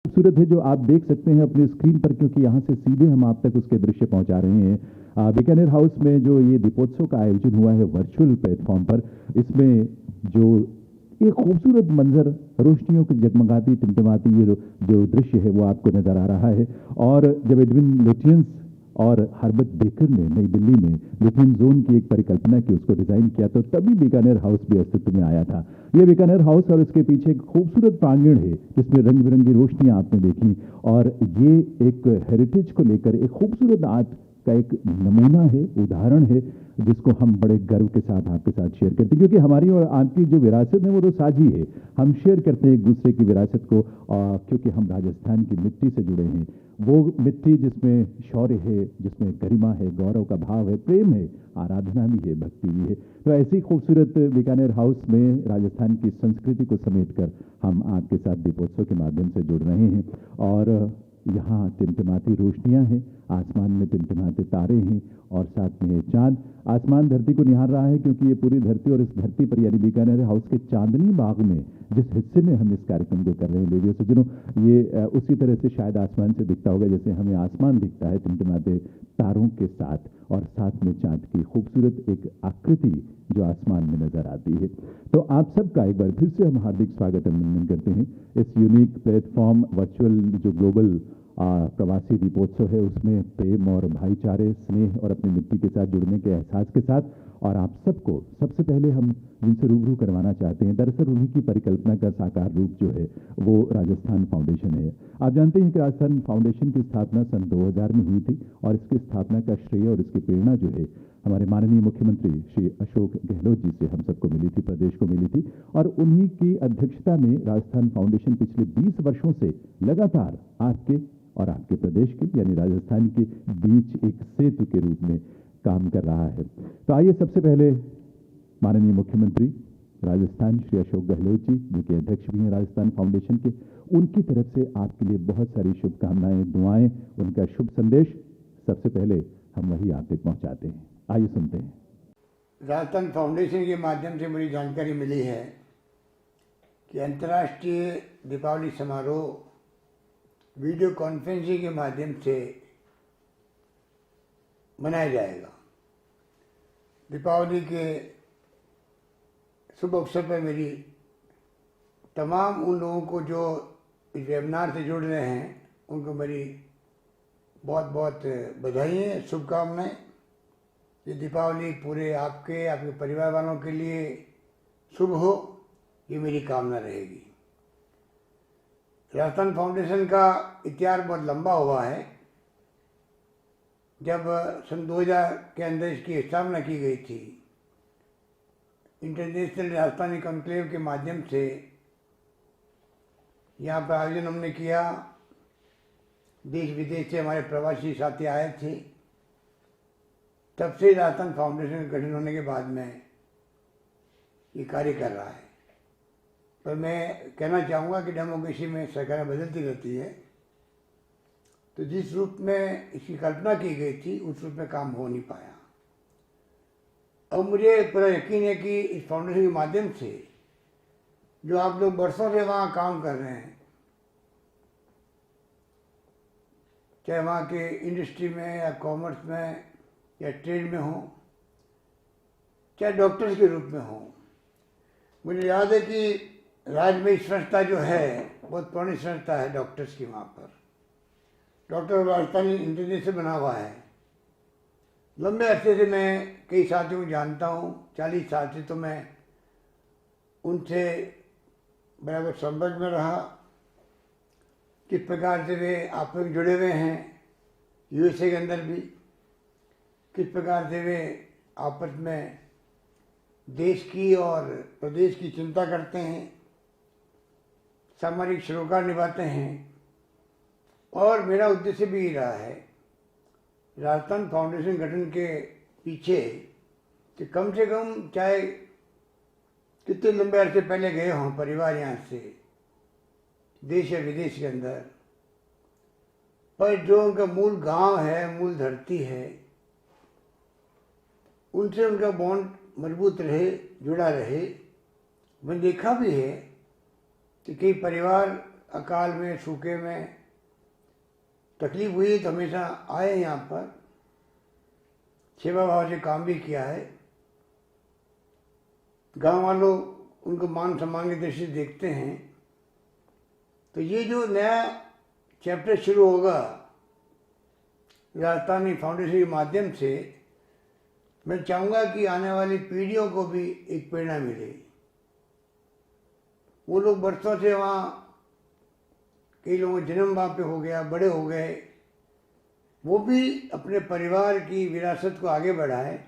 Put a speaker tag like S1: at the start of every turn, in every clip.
S1: खूबसूरत है जो आप देख सकते हैं अपने स्क्रीन पर, क्योंकि यहाँ से सीधे हम आप तक उसके दृश्य पहुंचा रहे हैं। बीकानेर हाउस में जो ये दीपोत्सव का आयोजन हुआ है वर्चुअल प्लेटफॉर्म पर, इसमें जो एक खूबसूरत मंजर, रोशनियों की जगमगाती टिमटिमाती ये जो दृश्य है वो आपको नजर आ रहा है। और जब एडविन लुटियंस और हर्बर्ट बेकर ने नई दिल्ली में लुटियन जोन की एक परिकल्पना की, उसको डिजाइन किया, तो तभी बीकानेर हाउस भी अस्तित्व में आया था। ये बीकानेर हाउस और इसके पीछे एक खूबसूरत प्रांगण है जिसमें रंग बिरंगी रोशनियां आपने देखी, और ये एक हेरिटेज को लेकर एक खूबसूरत आर्ट का एक नमूना है, उदाहरण है, जिसको हम बड़े गर्व के साथ आपके साथ शेयर करते हैं, क्योंकि हमारी और आपकी जो विरासत है वो तो साझी है। हम शेयर करते हैं एक दूसरे की विरासत को, क्योंकि हम राजस्थान की मिट्टी से जुड़े हैं। वो मिट्टी जिसमें शौर्य है, जिसमें गरिमा है, गौरव का भाव है, प्रेम है, आराधना भी है, भक्ति भी है। तो ऐसी खूबसूरत बीकानेर हाउस में राजस्थान की संस्कृति को समेटकर हम आपके साथ दीपोत्सव के माध्यम से जुड़ रहे हैं। और यहाँ टिमटिमाती रोशनियां हैं, आसमान में टिमटिमाते तारे हैं, और साथ में चांद आसमान धरती को निहार रहा है, क्योंकि ये पूरी धरती, और इस धरती पर यानी बीकानेर हाउस के चांदनी बाग में जिस हिस्से में हम इस कार्यक्रम को कर रहे हैं लेडियो सज्जनों, ये उसी तरह से शायद आसमान से दिखता होगा जैसे हमें आसमान दिखता है, टिमटिमाते तारों के साथ, और साथ में चांद की खूबसूरत एक आकृति जो आसमान में नजर आती है। तो आप सबका एक बार फिर से हम हार्दिक स्वागत अभिनंदन करते हैं इस यूनिक प्लेटफॉर्म वर्चुअल जो ग्लोबल प्रवासी दीपोत्सव है, उसमें प्रेम और भाईचारे, स्नेह और अपनी मिट्टी के साथ जुड़ने के एहसास के साथ। और आप सबको सबसे पहले हम जिनसे रूबरू करवाना चाहते हैं, दरअसल उन्हीं की परिकल्पना का साकार रूप जो है वो राजस्थान फाउंडेशन है। आप जानते हैं कि राजस्थान फाउंडेशन की स्थापना सन 2000 में हुई थी, और इसकी स्थापना का श्रेय और इसकी प्रेरणा जो है हमारे माननीय मुख्यमंत्री श्री अशोक गहलोत जी से हम सबको मिली थी, प्रदेश को मिली थी। और उन्हीं की अध्यक्षता में राजस्थान फाउंडेशन पिछले 20 वर्षों से लगातार आपके और आपके प्रदेश के यानी राजस्थान के बीच एक सेतु के रूप में काम कर रहा है। तो आइए सबसे पहले माननीय मुख्यमंत्री राजस्थान श्री अशोक गहलोत जी, जो कि अध्यक्ष भी हैं राजस्थान फाउंडेशन के, उनकी तरफ से आपके लिए बहुत सारी शुभकामनाएं, दुआएं, उनका शुभ संदेश सबसे पहले हम वही आप तक पहुंचाते हैं। आइए सुनते हैं।
S2: राजस्थान फाउंडेशन के माध्यम से मुझे जानकारी मिली है कि अंतर्राष्ट्रीय दीपावली समारोह वीडियो कॉन्फ्रेंसिंग के माध्यम से मनाया जाएगा। दीपावली के शुभ अवसर पर मेरी तमाम उन लोगों को जो इस वेबिनार से जुड़ रहे हैं, उनको मेरी बहुत बहुत बधाई, शुभकामनाएं। ये दीपावली पूरे आपके परिवार वालों के लिए शुभ हो, ये मेरी कामना रहेगी। राजस्थान फाउंडेशन का इतिहास बहुत लंबा हुआ है। जब सन 2000 के अंदर इसकी स्थापना की गई थी, इंटरनेशनल राजस्थानी कॉन्क्लेव के माध्यम से यहाँ पर आयोजन हमने किया। देश विदेश से हमारे प्रवासी साथी आए थे। तब से राजस्थान फाउंडेशन का गठन होने के बाद में ये कार्य कर रहा है। पर मैं कहना चाहूँगा कि डेमोक्रेसी में सरकारें बदलती रहती है, तो जिस रूप में इसकी कल्पना की गई थी उस रूप में काम हो नहीं पाया। अब मुझे पूरा यकीन है कि इस फाउंडेशन के माध्यम से जो आप लोग बरसों से वहाँ काम कर रहे हैं, चाहे वहाँ के इंडस्ट्री में या कॉमर्स में या ट्रेड में हो, चाहे डॉक्टर्स के रूप में हो, मुझे याद है कि राज्य में संस्था जो है बहुत पुरानी संस्था है डॉक्टर्स की। वहाँ पर डॉक्टर राजस्थानी इंटरनेशनल बना हुआ है। लंबे अरसे से मैं कई साथियों को जानता हूँ, 40 साल से तो मैं उनसे बराबर संपर्क में रहा। किस प्रकार से वे आप लोग जुड़े हुए हैं यूएसए के अंदर भी, किस प्रकार से वे आपस में देश की और प्रदेश की चिंता करते हैं, सामाजिक सरोकार निभाते हैं। और मेरा उद्देश्य भी यही रहा है राजस्थान फाउंडेशन गठन के पीछे कि कम से कम चाहे कितने लंबे अरसे पहले गए हों परिवार यहाँ से देश या विदेश के अंदर, पर जो उनका मूल गांव है, मूल धरती है, उनसे उनका बॉन्ड मजबूत रहे, जुड़ा रहे। मैंने देखा भी है कि कई परिवार अकाल में, सूखे में तकलीफ हुई तो हमेशा आए यहाँ पर, सेवा भाव से काम भी किया है। गांव वालों उनको मान सम्मान की दृष्टि से देखते हैं। तो ये जो नया चैप्टर शुरू होगा राजस्थानी फाउंडेशन के माध्यम से, मैं चाहूँगा कि आने वाली पीढ़ियों को भी एक प्रेरणा मिले। वो लोग बरसों से वहाँ, कई लोगों का जन्म वहाँ पे हो गया, बड़े हो गए, वो भी अपने परिवार की विरासत को आगे बढ़ाए।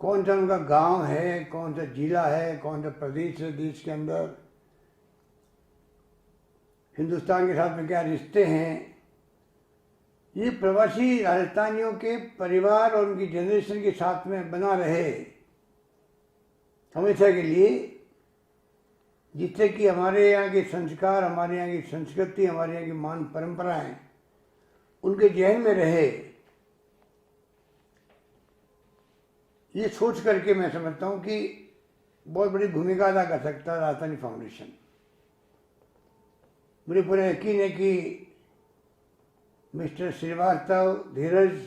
S2: कौन सा उनका गांव है, कौन सा जिला है, कौन सा प्रदेश है देश के अंदर, हिंदुस्तान के साथ में क्या रिश्ते हैं, ये प्रवासी राजस्थानियों के परिवार और उनकी जनरेशन के साथ में बना रहे हमेशा के लिए, जिससे कि हमारे यहाँ के संस्कार, हमारे यहाँ की संस्कृति, हमारे यहाँ की मान परंपराएं उनके जहन में रहे। ये सोच करके मैं समझता हूँ कि बहुत बड़ी भूमिका अदा कर सकता है राजस्थानी फाउंडेशन। मुझे पूरा यकीन है कि मिस्टर श्रीवास्तव, धीरज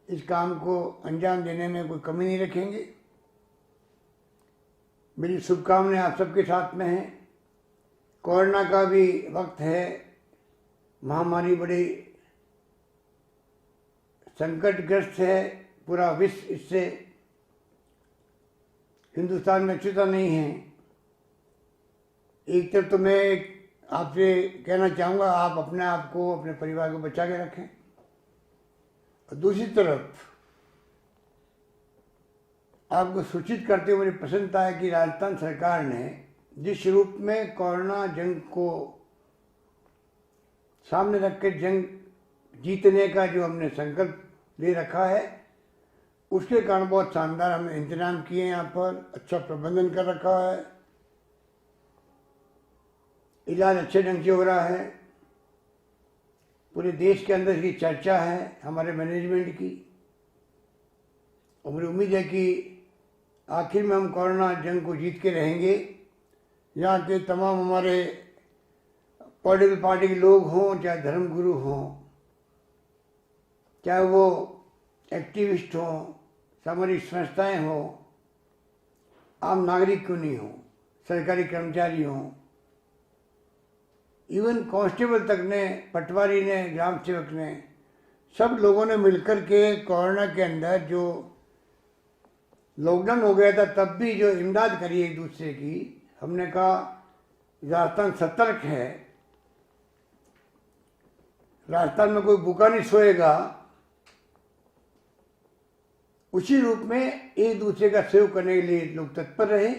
S2: इस काम को अंजाम देने में कोई कमी नहीं रखेंगे। मेरी शुभकामनाएं आप सबके साथ में है। कोरोना का भी वक्त है, महामारी बड़ी संकटग्रस्त है, पूरा विश्व इससे, हिंदुस्तान में अछूता नहीं है। एक तरफ तो मैं आपसे कहना चाहूँगा, आप अपने आप को, अपने परिवार को बचा के रखें, और दूसरी तरफ आपको सूचित करते हुए मुझे पसंद आया कि राजस्थान सरकार ने जिस रूप में कोरोना जंग को सामने रख के जंग जीतने का जो हमने संकल्प ले रखा है, उसके कारण बहुत शानदार हमने इंतजाम किए हैं। यहाँ पर अच्छा प्रबंधन कर रखा है, इलाज अच्छे ढंग से हो रहा है, पूरे देश के अंदर इसकी चर्चा है हमारे मैनेजमेंट की, और मुझे उम्मीद है कि आखिर में हम कोरोना जंग को जीत के रहेंगे। यहाँ के तमाम हमारे पॉलिटिकल पार्टी के लोग हों, चाहे धर्मगुरु हों, चाहे वो एक्टिविस्ट हों, सामाजिक संस्थाएं हों, आम नागरिक क्यों नहीं हों, सरकारी कर्मचारी हों, इवन कांस्टेबल तक ने, पटवारी ने, ग्राम सेवक ने, सब लोगों ने मिलकर के कोरोना के अंदर जो लॉकडाउन हो गया था तब भी जो इमदाद करी एक दूसरे की, हमने कहा राजस्थान सतर्क है, राजस्थान में कोई भूखा नहीं सोएगा, उसी रूप में एक दूसरे का सेव करने के लिए लोग तत्पर रहे।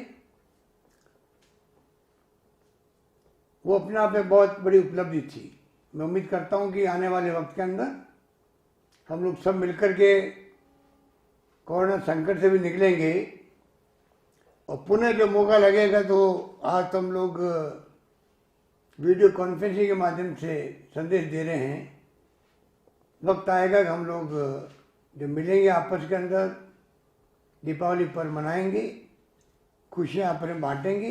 S2: वो अपने आप में बहुत बड़ी उपलब्धि थी। मैं उम्मीद करता हूं कि आने वाले वक्त के अंदर हम लोग सब मिलकर के कोरोना संकट से भी निकलेंगे, और पुनः जो मौका लगेगा तो आज तो हम लोग वीडियो कॉन्फ्रेंसिंग के माध्यम से संदेश दे रहे हैं। वक्त आएगा कि हम लोग जब मिलेंगे आपस के अंदर, दीपावली पर मनाएंगे, खुशियाँ आपस में बांटेंगे।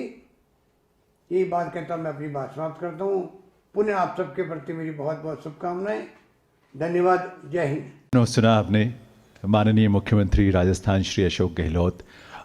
S2: यही बात कहता मैं अपनी बात समाप्त करता हूँ। पुनः आप सबके प्रति मेरी बहुत बहुत शुभकामनाएं। धन्यवाद। जय हिंद।
S1: सुना आपने माननीय मुख्यमंत्री राजस्थान श्री अशोक गहलोत,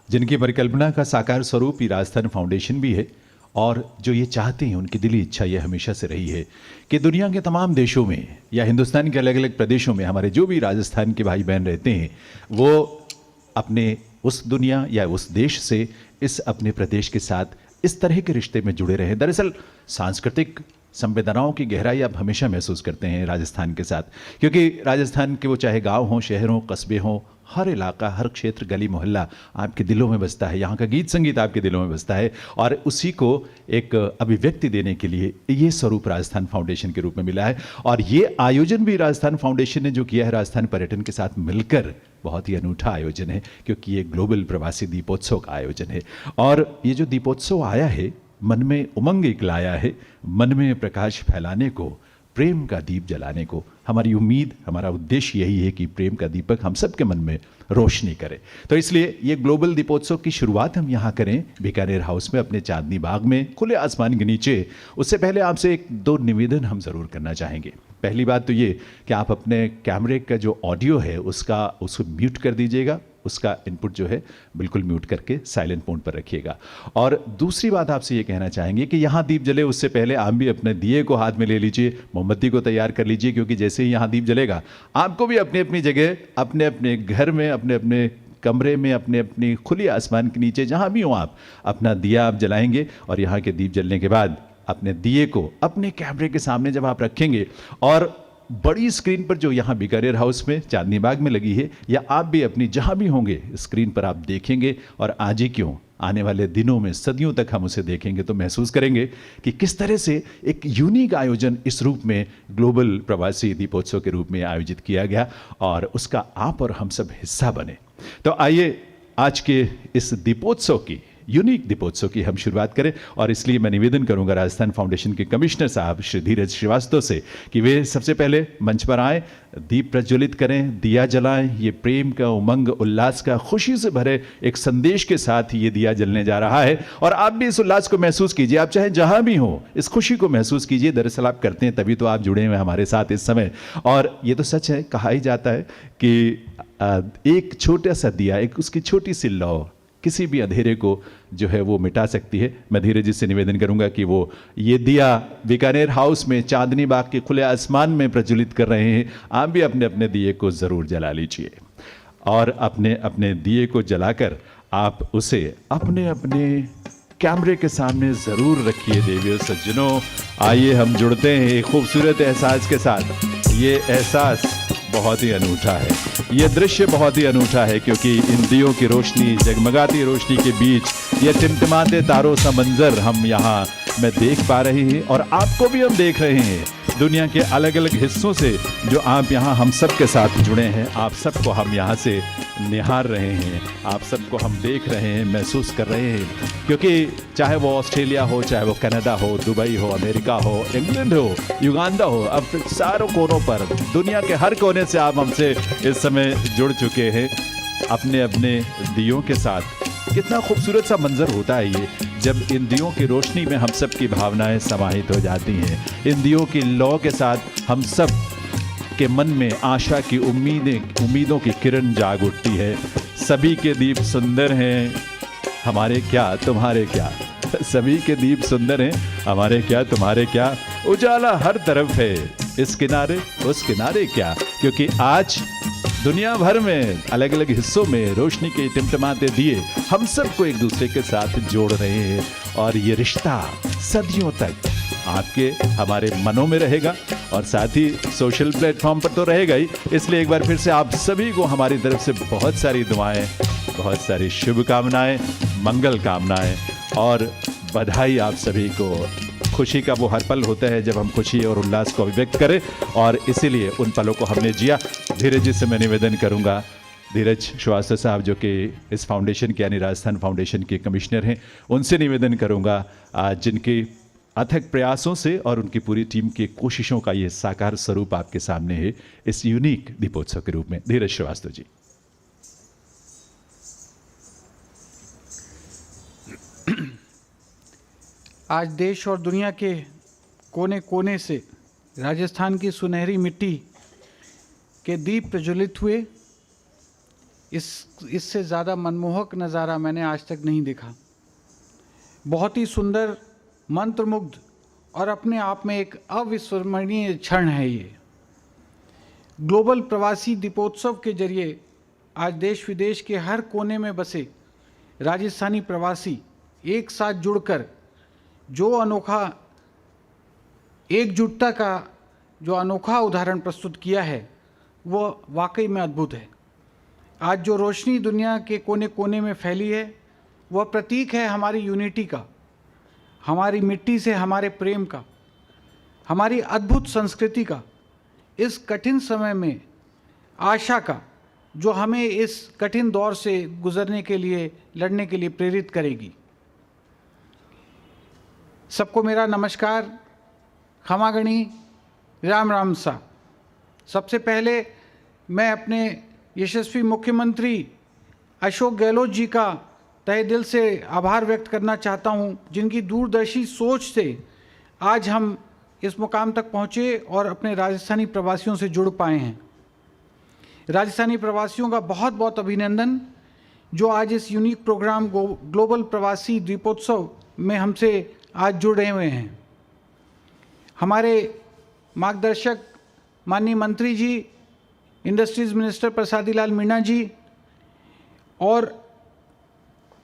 S1: जिनकी परिकल्पना का साकार स्वरूप ही राजस्थान फाउंडेशन भी है, और जो ये चाहते हैं, उनकी दिली इच्छा ये हमेशा से रही है कि दुनिया के तमाम देशों में या हिंदुस्तान के अलग अलग प्रदेशों में हमारे जो भी राजस्थान के भाई बहन रहते हैं, वो अपने उस दुनिया या उस देश से इस अपने प्रदेश के साथ इस तरह के रिश्ते में जुड़े रहे। दरअसल सांस्कृतिक संवेदनाओं की गहराई आप हमेशा महसूस करते हैं राजस्थान के साथ, क्योंकि राजस्थान के वो चाहे गांव हों, शहर हों, कस्बे हों, हर इलाका, हर क्षेत्र, गली मोहल्ला आपके दिलों में बसता है। यहाँ का गीत संगीत आपके दिलों में बसता है, और उसी को एक अभिव्यक्ति देने के लिए ये स्वरूप राजस्थान फाउंडेशन के रूप में मिला है। और ये आयोजन भी राजस्थान फाउंडेशन ने जो किया है राजस्थान पर्यटन के साथ मिलकर, बहुत ही अनूठा आयोजन है, क्योंकि ये ग्लोबल प्रवासी दीपोत्सव का आयोजन है। और ये जो दीपोत्सव आया है, मन में उमंग एक लाया है, मन में प्रकाश फैलाने को, प्रेम का दीप जलाने को। हमारी उम्मीद, हमारा उद्देश्य यही है कि प्रेम का दीपक हम सबके मन में रोशनी करे। तो इसलिए ये ग्लोबल दीपोत्सव की शुरुआत हम यहाँ करें बीकानेर हाउस में, अपने चांदनी बाग में, खुले आसमान के नीचे। उससे पहले आपसे एक दो निवेदन हम ज़रूर करना चाहेंगे। पहली बात तो ये कि आप अपने कैमरे का जो ऑडियो है उसको म्यूट कर दीजिएगा, उसका इनपुट जो है बिल्कुल म्यूट करके साइलेंट मोड पर रखिएगा। और दूसरी बात आपसे ये कहना चाहेंगे कि यहाँ दीप जले उससे पहले आप भी अपने दिए को हाथ में ले लीजिए, मोमबत्ती को तैयार कर लीजिए, क्योंकि जैसे ही यहाँ दीप जलेगा आपको भी अपनी अपनी जगह, अपने अपने घर में, अपने अपने कमरे में, अपने अपनी खुली आसमान के नीचे, जहाँ भी हो आप, अपना दिया आप जलाएंगे। और यहाँ के दीप जलने के बाद अपने दिए को अपने कैमरे के सामने जब आप रखेंगे और बड़ी स्क्रीन पर जो यहाँ बीकानेर हाउस में चांदनी बाग में लगी है, या आप भी अपनी जहाँ भी होंगे स्क्रीन पर आप देखेंगे, और आज ही क्यों, आने वाले दिनों में सदियों तक हम उसे देखेंगे तो महसूस करेंगे कि किस तरह से एक यूनिक आयोजन इस रूप में ग्लोबल प्रवासी दीपोत्सव के रूप में आयोजित किया गया, और उसका आप और हम सब हिस्सा बने। तो आइए आज के इस दीपोत्सव की, यूनिक दीपोत्सव की हम शुरुआत करें। और इसलिए मैं निवेदन करूंगा राजस्थान फाउंडेशन के कमिश्नर साहब श्री धीरज श्रीवास्तव से कि वे सबसे पहले मंच पर आएँ, दीप प्रज्वलित करें, दिया जलाएं। ये प्रेम का, उमंग, उल्लास का, खुशी से भरे एक संदेश के साथ ये दिया जलने जा रहा है, और आप भी इस उल्लास को महसूस कीजिए। आप चाहे जहां भी हो, इस खुशी को महसूस कीजिए। दरअसल आप करते हैं तभी तो आप जुड़े हुए हमारे साथ इस समय। और ये तो सच है, कहा ही जाता है कि एक छोटा सा दिया, एक उसकी छोटी सी लौ किसी भी अंधेरे को जो है वो मिटा सकती है। मैं धीरज जी से निवेदन करूंगा कि वो ये दिया बीकानेर हाउस में चांदनी बाग के खुले आसमान में प्रज्वलित कर रहे हैं। आप भी अपने अपने दिए को ज़रूर जला लीजिए, और अपने अपने दिए को जलाकर आप उसे अपने अपने कैमरे के सामने ज़रूर रखिए। देवियों सज्जनों, आइए हम जुड़ते हैं एक खूबसूरत एहसास के साथ। ये एहसास बहुत ही अनूठा है, ये दृश्य बहुत ही अनूठा है, क्योंकि इन दियों की रोशनी, जगमगाती रोशनी के बीच ये टिमटिमाते तारों सा मंजर हम यहाँ में देख पा रहे हैं, और आपको भी हम देख रहे हैं। दुनिया के अलग अलग हिस्सों से जो आप यहाँ हम सब के साथ जुड़े हैं, आप सबको हम यहाँ से निहार रहे हैं, आप सबको हम देख रहे हैं, महसूस कर रहे हैं। क्योंकि चाहे वो ऑस्ट्रेलिया हो, चाहे वो कनाडा हो, दुबई हो, अमेरिका हो, इंग्लैंड हो, युगांडा हो, अब सारों कोनों पर, दुनिया के हर कोने से आप हमसे इस समय जुड़ चुके हैं अपने अपने दियों के साथ। कितना खूबसूरत सा मंजर होता है ये, जब इन दियों की रोशनी में हम सब की भावनाएं समाहित हो जाती हैं। इन दियों की लौ के साथ हम सब के मन में आशा की उम्मीदों की किरण जाग उठती है। सभी के दीप सुंदर हैं, हमारे क्या तुम्हारे क्या, सभी के दीप सुंदर हैं, हमारे क्या तुम्हारे क्या, उजाला हर तरफ है, इस किनारे उस किनारे क्या। क्योंकि आज दुनिया भर में अलग अलग हिस्सों में रोशनी के टिमटिमाते दिए हम सबको एक दूसरे के साथ जोड़ रहे हैं, और ये रिश्ता सदियों तक आपके हमारे मनों में रहेगा, और साथ ही सोशल प्लेटफॉर्म पर तो रहेगा ही। इसलिए एक बार फिर से आप सभी को हमारी तरफ से बहुत सारी दुआएं, बहुत सारी शुभकामनाएं, मंगल कामनाएं और बधाई आप सभी को। खुशी का वो हर पल होता है जब हम खुशी और उल्लास को अभिव्यक्त करें, और इसीलिए उन पलों को हमने जिया। धीरज जी से मैं निवेदन करूंगा, धीरज श्रीवास्तव साहब जो कि इस फाउंडेशन के यानी राजस्थान फाउंडेशन के कमिश्नर हैं, उनसे निवेदन करूंगा जिनके अथक प्रयासों से और उनकी पूरी टीम की कोशिशों का ये साकार स्वरूप आपके सामने है इस यूनिक दीपोत्सव के रूप में। धीरज श्रीवास्तव जी।
S3: आज देश और दुनिया के कोने कोने से राजस्थान की सुनहरी मिट्टी के दीप प्रज्वलित हुए। इससे ज़्यादा मनमोहक नज़ारा मैंने आज तक नहीं देखा। बहुत ही सुंदर, मंत्रमुग्ध और अपने आप में एक अविस्मरणीय क्षण है ये। ग्लोबल प्रवासी दीपोत्सव के जरिए आज देश विदेश के हर कोने में बसे राजस्थानी प्रवासी एक साथ जुड़कर जो अनोखा एकजुटता का जो अनोखा उदाहरण प्रस्तुत किया है, वो वाकई में अद्भुत है। आज जो रोशनी दुनिया के कोने कोने में फैली है, वह प्रतीक है हमारी यूनिटी का, हमारी मिट्टी से हमारे प्रेम का, हमारी अद्भुत संस्कृति का, इस कठिन समय में आशा का, जो हमें इस कठिन दौर से गुजरने के लिए, लड़ने के लिए प्रेरित करेगी। सबको मेरा नमस्कार, खमागणी, राम राम सा। सबसे पहले मैं अपने यशस्वी मुख्यमंत्री अशोक गहलोत जी का तहे दिल से आभार व्यक्त करना चाहता हूं, जिनकी दूरदर्शी सोच से आज हम इस मुकाम तक पहुंचे और अपने राजस्थानी प्रवासियों से जुड़ पाए हैं। राजस्थानी प्रवासियों का बहुत बहुत अभिनंदन, जो आज इस यूनिक प्रोग्राम ग्लोबल प्रवासी दीपोत्सव में हमसे आज जुड़े हुए हैं। हमारे मार्गदर्शक माननीय मंत्री जी, इंडस्ट्रीज मिनिस्टर प्रसादी लाल मीणा जी और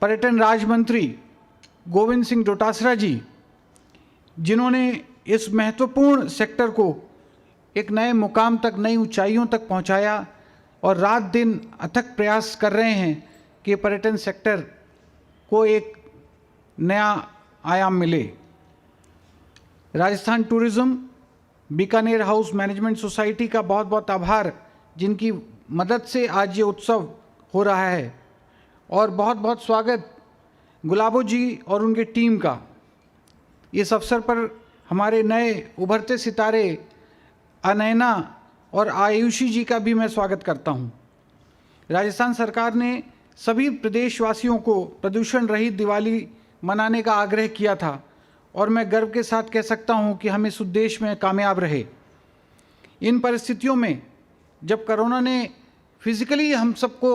S3: पर्यटन राज्य मंत्री गोविंद सिंह डोटासरा जी, जिन्होंने इस महत्वपूर्ण सेक्टर को एक नए मुकाम तक, नई ऊंचाइयों तक पहुंचाया और रात दिन अथक प्रयास कर रहे हैं कि पर्यटन सेक्टर को एक नया आयाम मिले। Rajasthan tourism, Bikaner house management society का बहुत बहुत आभार, जिनकी मदद से आज ये उत्सव हो रहा है। और बहुत बहुत स्वागत गुलाबो जी और उनके टीम का। इस अवसर पर हमारे नए उभरते सितारे अनैना और आयुषी जी का भी मैं स्वागत करता हूं। राजस्थान सरकार ने सभी प्रदेशवासियों को प्रदूषण रहित दिवाली मनाने का आग्रह किया था और मैं गर्व के साथ कह सकता हूं कि हम इस उद्देश्य में कामयाब रहे। इन परिस्थितियों में जब कोरोना ने फिजिकली हम सबको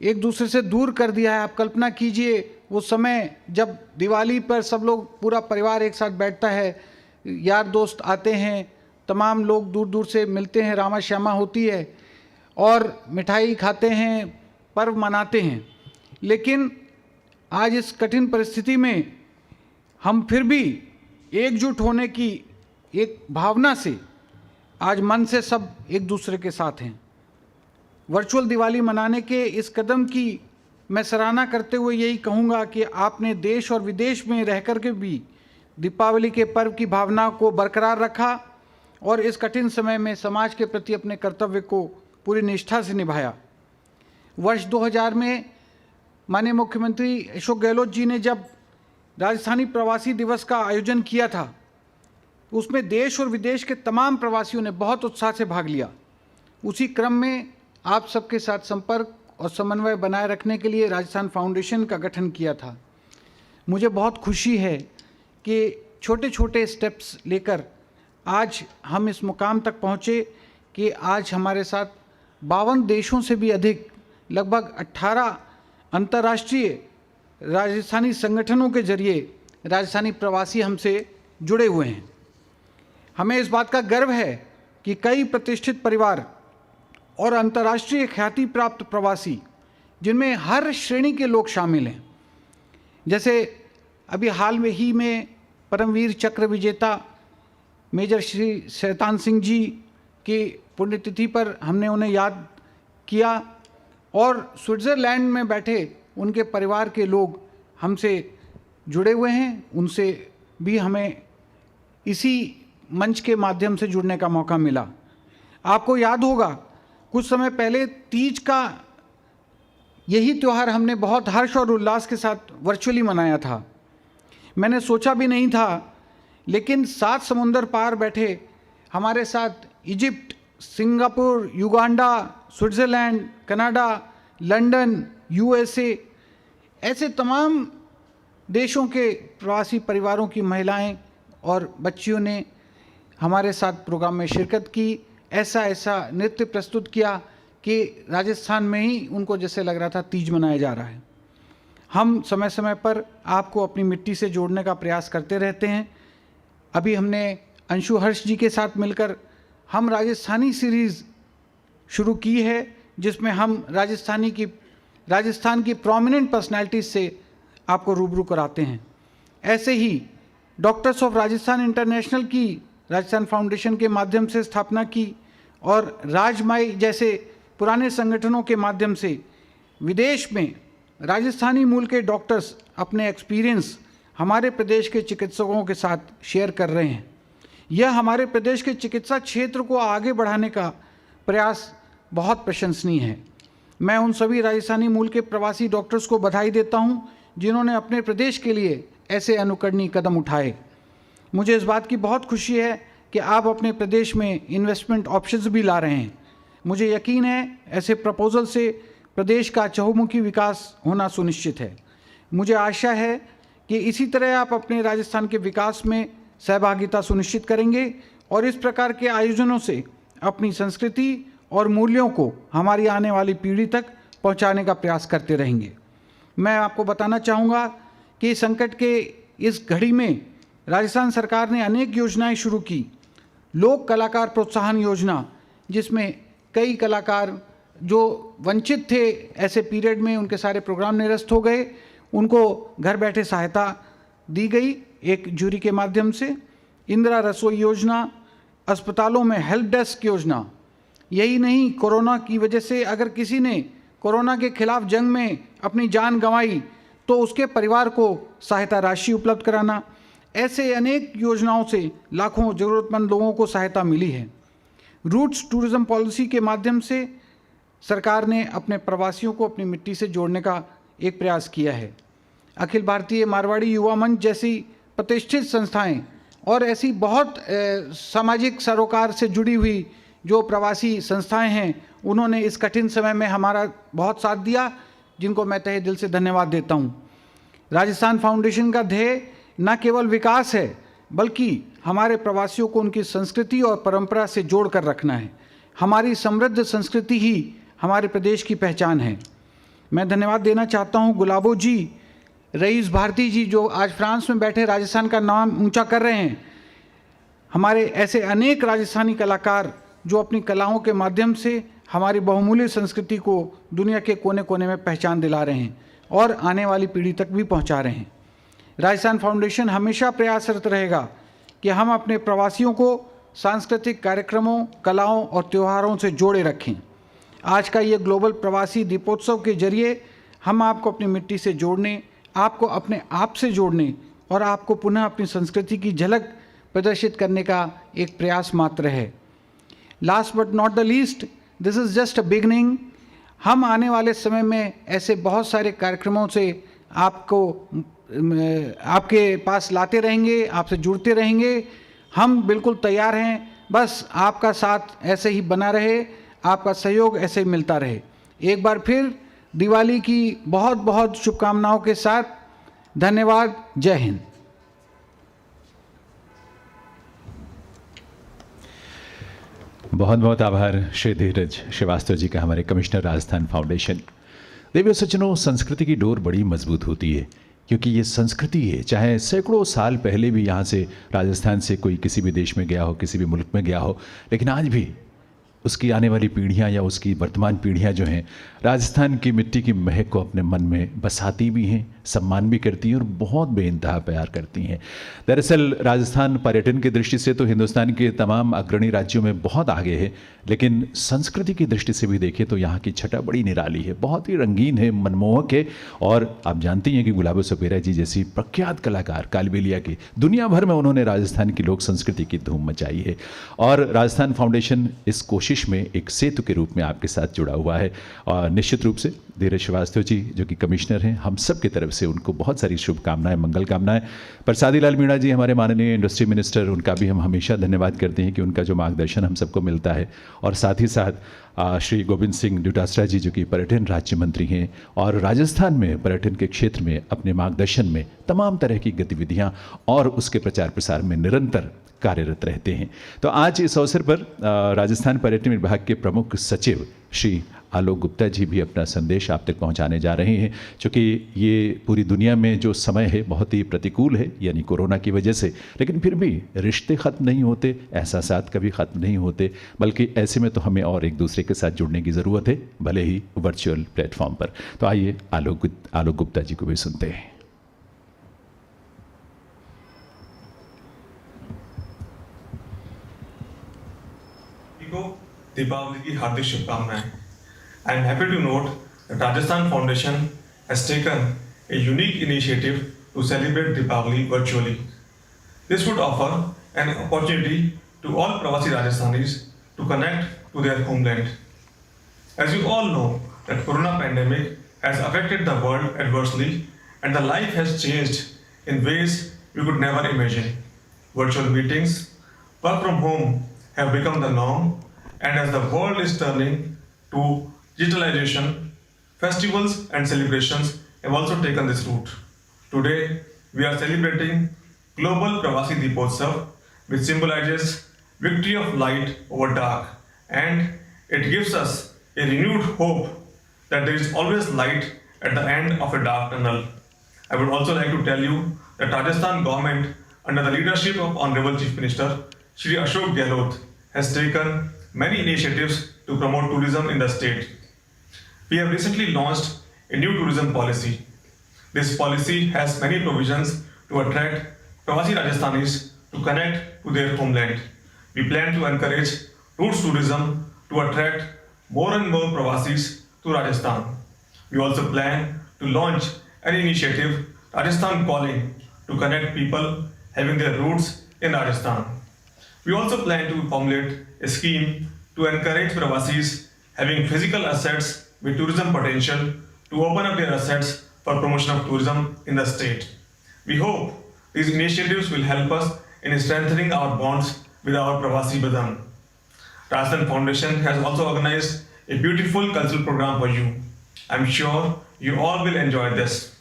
S3: एक दूसरे से दूर कर दिया है, आप कल्पना कीजिए वो समय जब दिवाली पर सब लोग, पूरा परिवार एक साथ बैठता है, यार दोस्त आते हैं, तमाम लोग दूर दूर से मिलते हैं, रामा श्यामा होती है और मिठाई खाते हैं, पर्व मनाते हैं। लेकिन आज इस कठिन परिस्थिति में हम फिर भी एकजुट होने की एक भावना से आज मन से सब एक दूसरे के साथ हैं। वर्चुअल दिवाली मनाने के इस कदम की मैं सराहना करते हुए यही कहूँगा कि आपने देश और विदेश में रह कर के भी दीपावली के पर्व की भावना को बरकरार रखा और इस कठिन समय में समाज के प्रति अपने कर्तव्य को पूरी निष्ठा से निभाया। वर्ष 2000 में माननीय मुख्यमंत्री अशोक गहलोत जी ने जब राजस्थानी प्रवासी दिवस का आयोजन किया था, उसमें देश और विदेश के तमाम प्रवासियों ने बहुत उत्साह से भाग लिया। उसी क्रम में आप सबके साथ संपर्क और समन्वय बनाए रखने के लिए राजस्थान फाउंडेशन का गठन किया था। मुझे बहुत खुशी है कि छोटे छोटे स्टेप्स लेकर आज हम इस मुकाम तक पहुँचे कि आज हमारे साथ 52 देशों से भी अधिक, लगभग 18 अंतर्राष्ट्रीय राजस्थानी संगठनों के जरिए राजस्थानी प्रवासी हमसे जुड़े हुए हैं। हमें इस बात का गर्व है कि कई प्रतिष्ठित परिवार और अंतर्राष्ट्रीय ख्याति प्राप्त प्रवासी, जिनमें हर श्रेणी के लोग शामिल हैं, जैसे अभी हाल में ही में परमवीर चक्र विजेता मेजर श्री शैतान सिंह जी की पुण्यतिथि पर हमने उन्हें याद किया और स्विट्ज़रलैंड में बैठे उनके परिवार के लोग हमसे जुड़े हुए हैं। उनसे भी हमें इसी मंच के माध्यम से जुड़ने का मौका मिला। आपको याद होगा कुछ समय पहले तीज का यही त्यौहार हमने बहुत हर्ष और उल्लास के साथ वर्चुअली मनाया था। मैंने सोचा भी नहीं था, लेकिन 7 समुंदर पार बैठे हमारे साथ Egypt, Singapore, Uganda, Switzerland, Canada, London, USA, ऐसे तमाम देशों के प्रवासी परिवारों की महिलाएं और बच्चियों ने हमारे साथ प्रोग्राम में शिरकत की। ऐसा नृत्य प्रस्तुत किया कि राजस्थान में ही उनको जैसे लग रहा था तीज मनाया जा रहा है। हम समय समय पर आपको अपनी मिट्टी से जोड़ने का प्रयास करते रहते हैं। अभी हमने अंशु हर्ष जी के साथ मिलकर हम राजस्थानी सीरीज़ शुरू की है, जिसमें हम राजस्थान की प्रोमिनेंट पर्सनैलिटीज़ से आपको रूबरू कराते हैं। ऐसे ही डॉक्टर्स ऑफ राजस्थान इंटरनेशनल की राजस्थान फाउंडेशन के माध्यम से स्थापना की और राजमाई जैसे पुराने संगठनों के माध्यम से विदेश में राजस्थानी मूल के डॉक्टर्स अपने एक्सपीरियंस हमारे प्रदेश के चिकित्सकों के साथ शेयर कर रहे हैं। यह हमारे प्रदेश के चिकित्सा क्षेत्र को आगे बढ़ाने का प्रयास बहुत प्रशंसनीय है। मैं उन सभी राजस्थानी मूल के प्रवासी डॉक्टर्स को बधाई देता हूं, जिन्होंने अपने प्रदेश के लिए ऐसे अनुकरणीय कदम उठाए। मुझे इस बात की बहुत खुशी है कि आप अपने प्रदेश में इन्वेस्टमेंट ऑप्शंस भी ला रहे हैं। मुझे यकीन है ऐसे प्रपोजल से प्रदेश का चहुमुखी विकास होना सुनिश्चित है। मुझे आशा है कि इसी तरह आप अपने राजस्थान के विकास में सहभागिता सुनिश्चित करेंगे और इस प्रकार के आयोजनों से अपनी संस्कृति और मूल्यों को हमारी आने वाली पीढ़ी तक पहुंचाने का प्रयास करते रहेंगे। मैं आपको बताना चाहूँगा कि संकट के इस घड़ी में राजस्थान सरकार ने अनेक योजनाएं शुरू की। लोक कलाकार प्रोत्साहन योजना, जिसमें कई कलाकार जो वंचित थे ऐसे पीरियड में, उनके सारे प्रोग्राम निरस्त हो गए, उनको घर बैठे सहायता दी गई एक जूरी के माध्यम से। इंदिरा रसोई योजना, अस्पतालों में हेल्प डेस्क योजना। यही नहीं, कोरोना की वजह से अगर किसी ने कोरोना के खिलाफ जंग में अपनी जान गंवाई तो उसके परिवार को सहायता राशि उपलब्ध कराना। ऐसे अनेक योजनाओं से लाखों ज़रूरतमंद लोगों को सहायता मिली है। रूट्स टूरिज्म पॉलिसी के माध्यम से सरकार ने अपने प्रवासियों को अपनी मिट्टी से जोड़ने का एक प्रयास किया है। अखिल भारतीय मारवाड़ी युवा मंच जैसी प्रतिष्ठित संस्थाएं और ऐसी बहुत सामाजिक सरोकार से जुड़ी हुई जो प्रवासी संस्थाएं हैं, उन्होंने इस कठिन समय में हमारा बहुत साथ दिया, जिनको मैं तहे दिल से धन्यवाद देता हूं। राजस्थान फाउंडेशन का ध्येय न केवल विकास है, बल्कि हमारे प्रवासियों को उनकी संस्कृति और परंपरा से जोड़ कर रखना है। हमारी समृद्ध संस्कृति ही हमारे प्रदेश की पहचान है। मैं धन्यवाद देना चाहता हूं गुलाबो जी, रईस भारती जी, जो आज फ्रांस में बैठे राजस्थान का नाम ऊंचा कर रहे हैं। हमारे ऐसे अनेक राजस्थानी कलाकार जो अपनी कलाओं के माध्यम से हमारी बहुमूल्य संस्कृति को दुनिया के कोने कोने में पहचान दिला रहे हैं और आने वाली पीढ़ी तक भी पहुंचा रहे हैं। राजस्थान फाउंडेशन हमेशा प्रयासरत रहेगा कि हम अपने प्रवासियों को सांस्कृतिक कार्यक्रमों, कलाओं और त्योहारों से जोड़े रखें। आज का ये ग्लोबल प्रवासी दीपोत्सव के जरिए हम आपको अपनी मिट्टी से जोड़ने, आपको अपने आप से जोड़ने और आपको पुनः अपनी संस्कृति की झलक प्रदर्शित करने का एक प्रयास मात्र है। Last but not the least, this is just a beginning. हम आने वाले समय में ऐसे बहुत सारे कार्यक्रमों से आपको आपके पास लाते रहेंगे, आपसे जुड़ते रहेंगे। हम बिल्कुल तैयार हैं, बस आपका साथ ऐसे ही बना रहे, आपका सहयोग ऐसे ही मिलता रहे। एक बार फिर दिवाली की बहुत बहुत शुभकामनाओं के साथ धन्यवाद। जय हिंद।
S1: बहुत बहुत आभार श्री धीरज श्रीवास्तव जी का, हमारे कमिश्नर राजस्थान फाउंडेशन। देवियों सज्जनों, संस्कृति की डोर बड़ी मजबूत होती है, क्योंकि ये संस्कृति है। चाहे सैकड़ों साल पहले भी यहाँ से राजस्थान से कोई किसी भी देश में गया हो, किसी भी मुल्क में गया हो, लेकिन आज भी उसकी आने वाली पीढ़ियाँ या उसकी वर्तमान पीढ़ियाँ जो हैं, राजस्थान की मिट्टी की महक को अपने मन में बसाती भी हैं, सम्मान भी करती हैं और बहुत बेइंतहा प्यार करती हैं। दरअसल राजस्थान पर्यटन की दृष्टि से तो हिंदुस्तान के तमाम अग्रणी राज्यों में बहुत आगे है, लेकिन संस्कृति की दृष्टि से भी देखें तो यहाँ की छटा बड़ी निराली है, बहुत ही रंगीन है, मनमोहक है। और आप जानती हैं कि गुलाबो सुपेरा जी जैसी प्रख्यात कलाकार कालबेलिया की दुनिया भर में उन्होंने राजस्थान की लोक संस्कृति की धूम मचाई है। और राजस्थान फाउंडेशन इस कोशिश में एक सेतु के रूप में आपके साथ जुड़ा हुआ है। और निश्चित रूप से धीरज श्रीवास्तव जी जो कि कमिश्नर हैं, हम सब की तरफ से उनको बहुत सारी शुभकामनाएं, मंगल कामनाएं। प्रसादी लाल मीणा जी हमारे माननीय इंडस्ट्री मिनिस्टर, उनका भी हम हमेशा धन्यवाद करते हैं कि उनका जो मार्गदर्शन हम सबको मिलता है। और साथ ही साथ श्री गोविंद सिंह डोटासरा जी जो कि पर्यटन राज्य मंत्री हैं और राजस्थान में पर्यटन के क्षेत्र में अपने मार्गदर्शन में तमाम तरह की गतिविधियां और उसके प्रचार प्रसार में निरंतर कार्यरत रहते हैं। तो आज इस अवसर पर राजस्थान पर्यटन विभाग के प्रमुख सचिव श्री आलोक गुप्ता जी भी अपना संदेश आप तक पहुंचाने जा रहे हैं, क्योंकि ये पूरी दुनिया में जो समय है बहुत ही प्रतिकूल है, यानी कोरोना की वजह से, लेकिन फिर भी रिश्ते ख़त्म नहीं होते, एहसासात कभी ख़त्म नहीं होते, बल्कि ऐसे में तो हमें और एक दूसरे के साथ जुड़ने की ज़रूरत है, भले ही वर्चुअल प्लेटफॉर्म पर। तो आइए आलोक गुप्ता जी को भी सुनते हैं।
S4: दीपावली की हार्दिक शुभकामनाएं। I am happy to note that Rajasthan Foundation has taken a unique initiative to celebrate Deepavali virtually. This would offer an opportunity to all Pravasi Rajasthanis to connect to their homeland. As you all know, that Corona pandemic has affected the world adversely and the life has changed in ways we could never imagine. Virtual meetings, work from home have become the norm, and as the world is turning to digitalization, festivals and celebrations have also taken this route. Today, we are celebrating Global Pravasi Deepotsav, which symbolizes victory of light over dark, and it gives us a renewed hope that there is always light at the end of a dark tunnel. I would also like to tell you that Rajasthan government, under the leadership of Honorable Chief Minister Shri Ashok Gehlot, has taken many initiatives to promote tourism in the state. We have recently launched a new tourism policy. This policy has many provisions to attract Pravasi Rajasthanis to connect to their homeland. We plan to encourage roots tourism to attract more and more Pravasis to Rajasthan. We also plan to launch an initiative, Rajasthan Calling, to connect people having their roots in Rajasthan. We also plan to formulate a scheme to encourage Pravasis having physical assets with tourism potential to open up their assets for promotion of tourism in the state. We hope these initiatives will help us in strengthening our bonds with our Pravasi Brethren. Rajasthan Foundation has also organized a beautiful cultural program for you. I'm sure you all will enjoy this.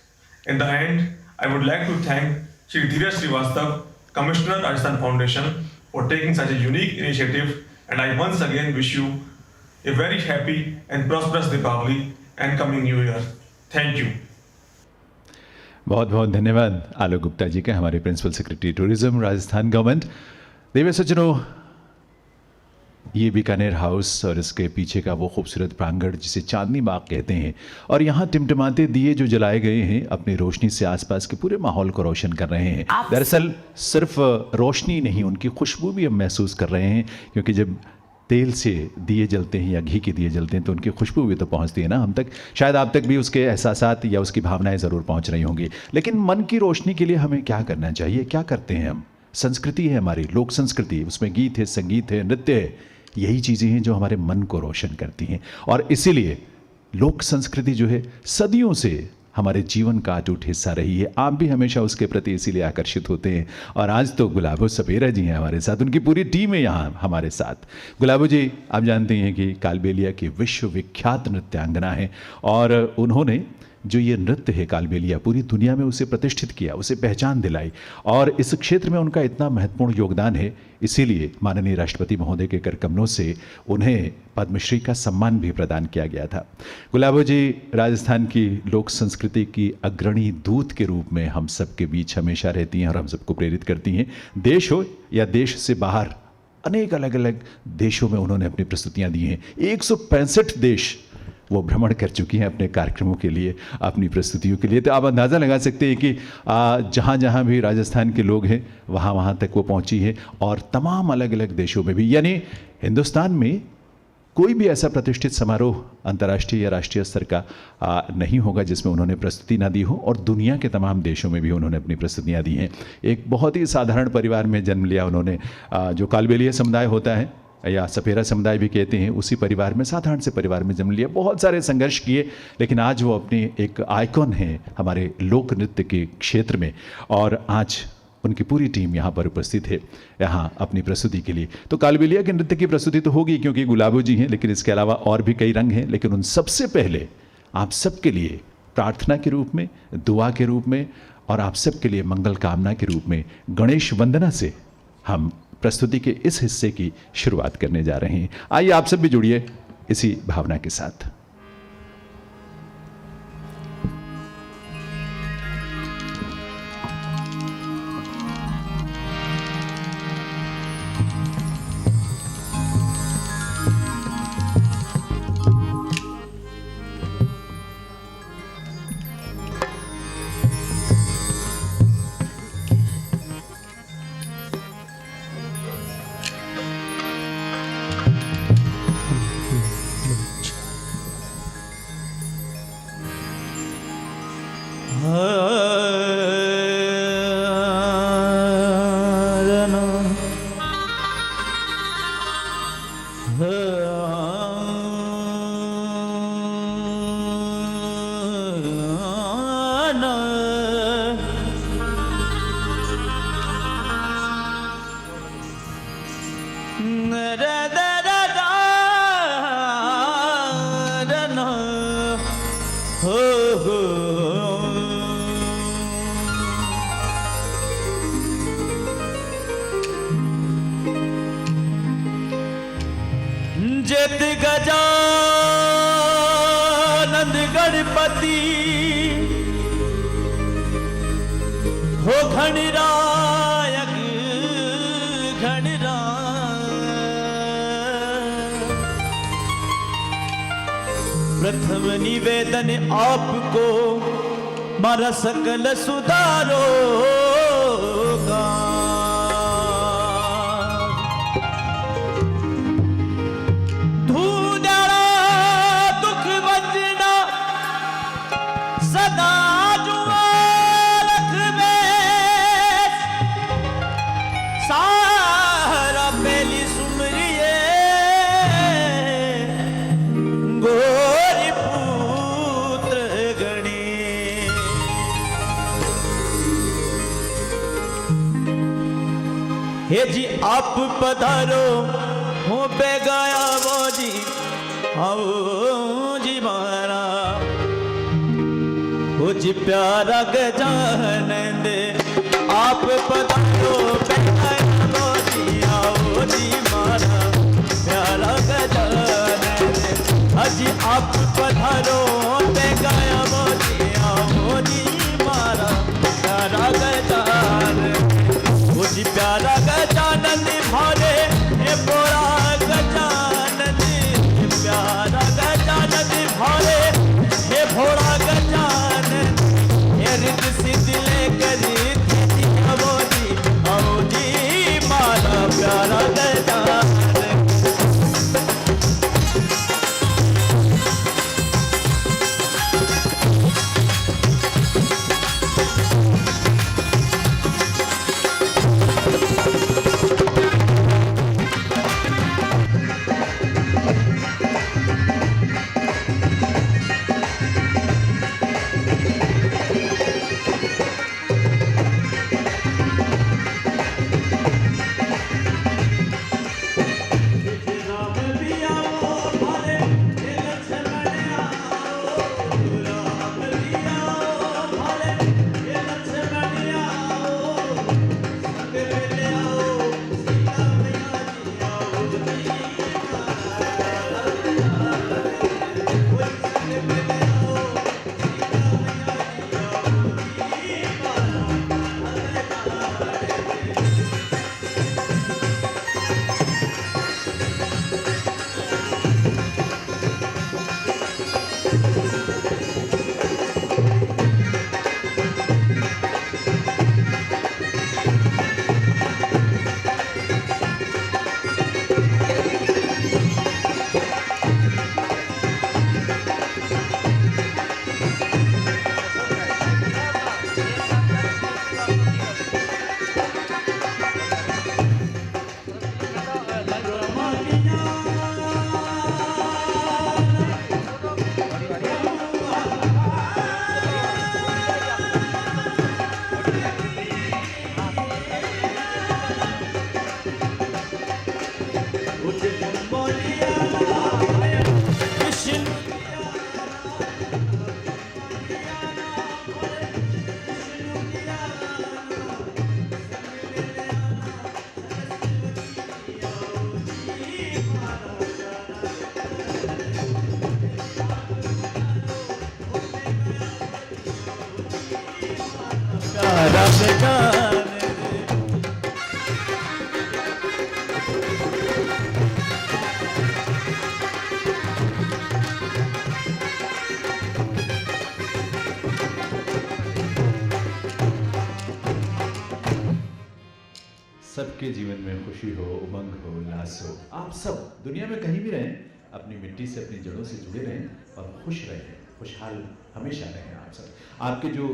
S4: In the end, I would like to thank Shri Dheeraj Srivastav, Commissioner, Rajasthan Foundation, for taking such a unique initiative, and I once again wish you a very happy and prosperous Deepavali and coming New Year. Thank you.
S1: बहुत बहुत धन्यवाद आलोक गुप्ता जी का, हमारे principal secretary tourism Rajasthan government. देवी सज्जनों, ये Bikaner house और इसके पीछे का वो खूबसूरत प्रांगण जिसे चांदनी बाग कहते हैं, और यहाँ टिमटिमाते दिए जो जलाए गए हैं अपनी रोशनी से आसपास के पूरे माहौल को रोशन कर रहे हैं। दरअसल सिर्फ रोशनी नहीं, उनकी खुशबू भी हम महसूस कर रहे हैं, क्योंकि जब तेल से दिए जलते हैं या घी के दिए जलते हैं तो उनकी खुशबू भी तो पहुंचती है ना हम तक। शायद आप तक भी उसके एहसासात या उसकी भावनाएं ज़रूर पहुंच रही होंगी। लेकिन मन की रोशनी के लिए हमें क्या करना चाहिए, क्या करते हैं हम? संस्कृति है हमारी, लोक संस्कृति, उसमें गीत है, संगीत है, नृत्य है, यही चीज़ें हैं जो हमारे मन को रोशन करती हैं। और इसीलिए लोक संस्कृति जो है सदियों से हमारे जीवन का अटूट हिस्सा रही है। आप भी हमेशा उसके प्रति इसीलिए आकर्षित होते हैं। और आज तो गुलाबो सपेरा जी हैं हमारे साथ, उनकी पूरी टीम है यहाँ हमारे साथ। गुलाबो जी, आप जानते हैं कि कालबेलिया की विश्वविख्यात नृत्यांगना है, और उन्होंने जो ये नृत्य है कालबेलिया, पूरी दुनिया में उसे प्रतिष्ठित किया, उसे पहचान दिलाई, और इस क्षेत्र में उनका इतना महत्वपूर्ण योगदान है, इसीलिए माननीय राष्ट्रपति महोदय के कर कमलों से उन्हें पद्मश्री का सम्मान भी प्रदान किया गया था। गुलाबो जी राजस्थान की लोक संस्कृति की अग्रणी दूत के रूप में हम सबके बीच हमेशा रहती हैं और हम सबको प्रेरित करती हैं। देश हो या देश से बाहर, अनेक अलग अलग देशों में उन्होंने अपनी प्रस्तुतियाँ दी हैं। 165 देश वो भ्रमण कर चुकी हैं अपने कार्यक्रमों के लिए, अपनी प्रस्तुतियों के लिए। तो आप अंदाज़ा लगा सकते हैं कि जहाँ जहाँ भी राजस्थान के लोग हैं वहाँ वहाँ तक वो पहुँची है, और तमाम अलग अलग देशों में भी। यानी हिंदुस्तान में कोई भी ऐसा प्रतिष्ठित समारोह अंतर्राष्ट्रीय या राष्ट्रीय स्तर का नहीं होगा जिसमें उन्होंने प्रस्तुति ना दी हो, और दुनिया के तमाम देशों में भी उन्होंने अपनी प्रस्तुतियाँ दी हैं। एक बहुत ही साधारण परिवार में जन्म लिया उन्होंने, जो कालबेलिया समुदाय होता है या सपेरा समुदाय भी कहते हैं, उसी परिवार में, साधारण से परिवार में जन्म लिया। बहुत सारे संघर्ष किए, लेकिन आज वो अपनी एक आइकॉन है हमारे लोक नृत्य के क्षेत्र में, और आज उनकी पूरी टीम यहाँ पर उपस्थित है यहाँ अपनी प्रस्तुति के लिए। तो कालबेलिया के नृत्य की प्रस्तुति तो होगी क्योंकि गुलाबो जी हैं, लेकिन इसके अलावा और भी कई रंग हैं। लेकिन उन सबसे पहले आप सबके लिए प्रार्थना के रूप में, दुआ के रूप में, और आप सबके लिए मंगल कामना के रूप में गणेश वंदना से हम प्रस्तुति के इस हिस्से की शुरुआत करने जा रहे हैं। आइए आप सब भी जुड़िए इसी भावना के साथ।
S5: जित गजानंद गणपति हो घनरायक प्रथम निवेदन आपको मारा सकल सुधारो का धूधड़ा दुख बजना सदा जुआ लख में सारा पहली सुमरिए गोरी पुत्र गणी हे जी आप पधारो हूँ पे गया वो जी आओ जी मारा हो जी प्यारा गजानंद आप पधारो पे गया वो जी आओ जी मारा प्यारा गजानंद अजी आप पधारो पे गया वो जी आओ जी मारा प्यारा गजानंद वो जी प्यारा गजानंद भारे हे बोरा गजानंद प्यारा गजानंद भारे हे भोरा गजानंद हे रिद सिद्ध लेकर वो जी आओ जी मारा प्यारा गजानंद
S1: सबके जीवन में खुशी हो, उमंग हो, उल्लास हो। आप सब दुनिया में कहीं भी रहें, अपनी मिट्टी से, अपनी जड़ों से जुड़े रहें और खुश रहें, खुशहाल हमेशा रहें आप सब। आपके जो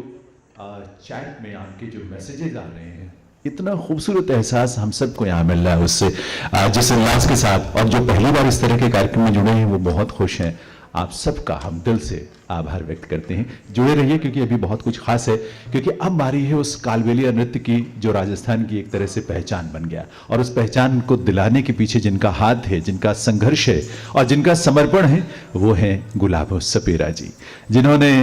S1: चैट में आपके जो मैसेजेस आ रहे हैं, इतना खूबसूरत एहसास हम सबको यहाँ मिल रहा है उससे, जिस उल्लास के साथ। और जो पहली बार इस तरह के कार्यक्रम में जुड़े हैं वो बहुत खुश हैं। आप सबका हम दिल से आभार व्यक्त करते हैं। जुड़े रहिए क्योंकि अभी बहुत कुछ खास है, क्योंकि अब बारी है उस कालबेलिया नृत्य की जो राजस्थान की एक तरह से पहचान बन गया, और उस पहचान को दिलाने के पीछे जिनका हाथ है, जिनका संघर्ष है और जिनका समर्पण है, वो हैं गुलाबो सपेरा जी, जिन्होंने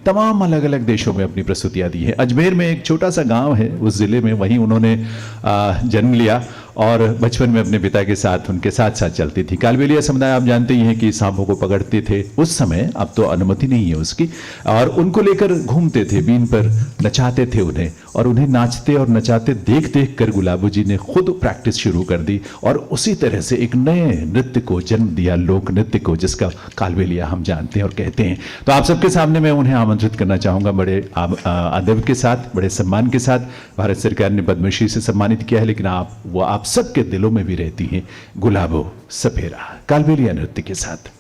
S1: तमाम अलग अलग देशों में अपनी प्रस्तुतियां दी है। अजमेर में एक छोटा सा गांव है उस जिले में, वहीं उन्होंने जन्म लिया और बचपन में अपने पिता के साथ उनके साथ साथ चलती थी। कालबेलिया समुदाय आप जानते ही हैं कि सांपों को पकड़ते थे उस समय, अब तो अनुमति नहीं है उसकी, और उनको लेकर घूमते थे, बीन पर नचाते थे उन्हें, और उन्हें नाचते और नचाते देख देख कर गुलाबो जी ने खुद प्रैक्टिस शुरू कर दी और उसी तरह से एक नए नृत्य को जन्म दिया, लोक नृत्य को, जिसका कालबेलिया हम जानते हैं और कहते हैं। तो आप सबके सामने मैं उन्हें आमंत्रित करना चाहूंगा बड़े अदब के साथ, बड़े सम्मान के साथ। भारत सरकार ने पद्मश्री से सम्मानित किया है, लेकिन आप सबके दिलों में भी रहती हैं गुलाबो सपेरा, कालबेलिया नृत्य के साथ।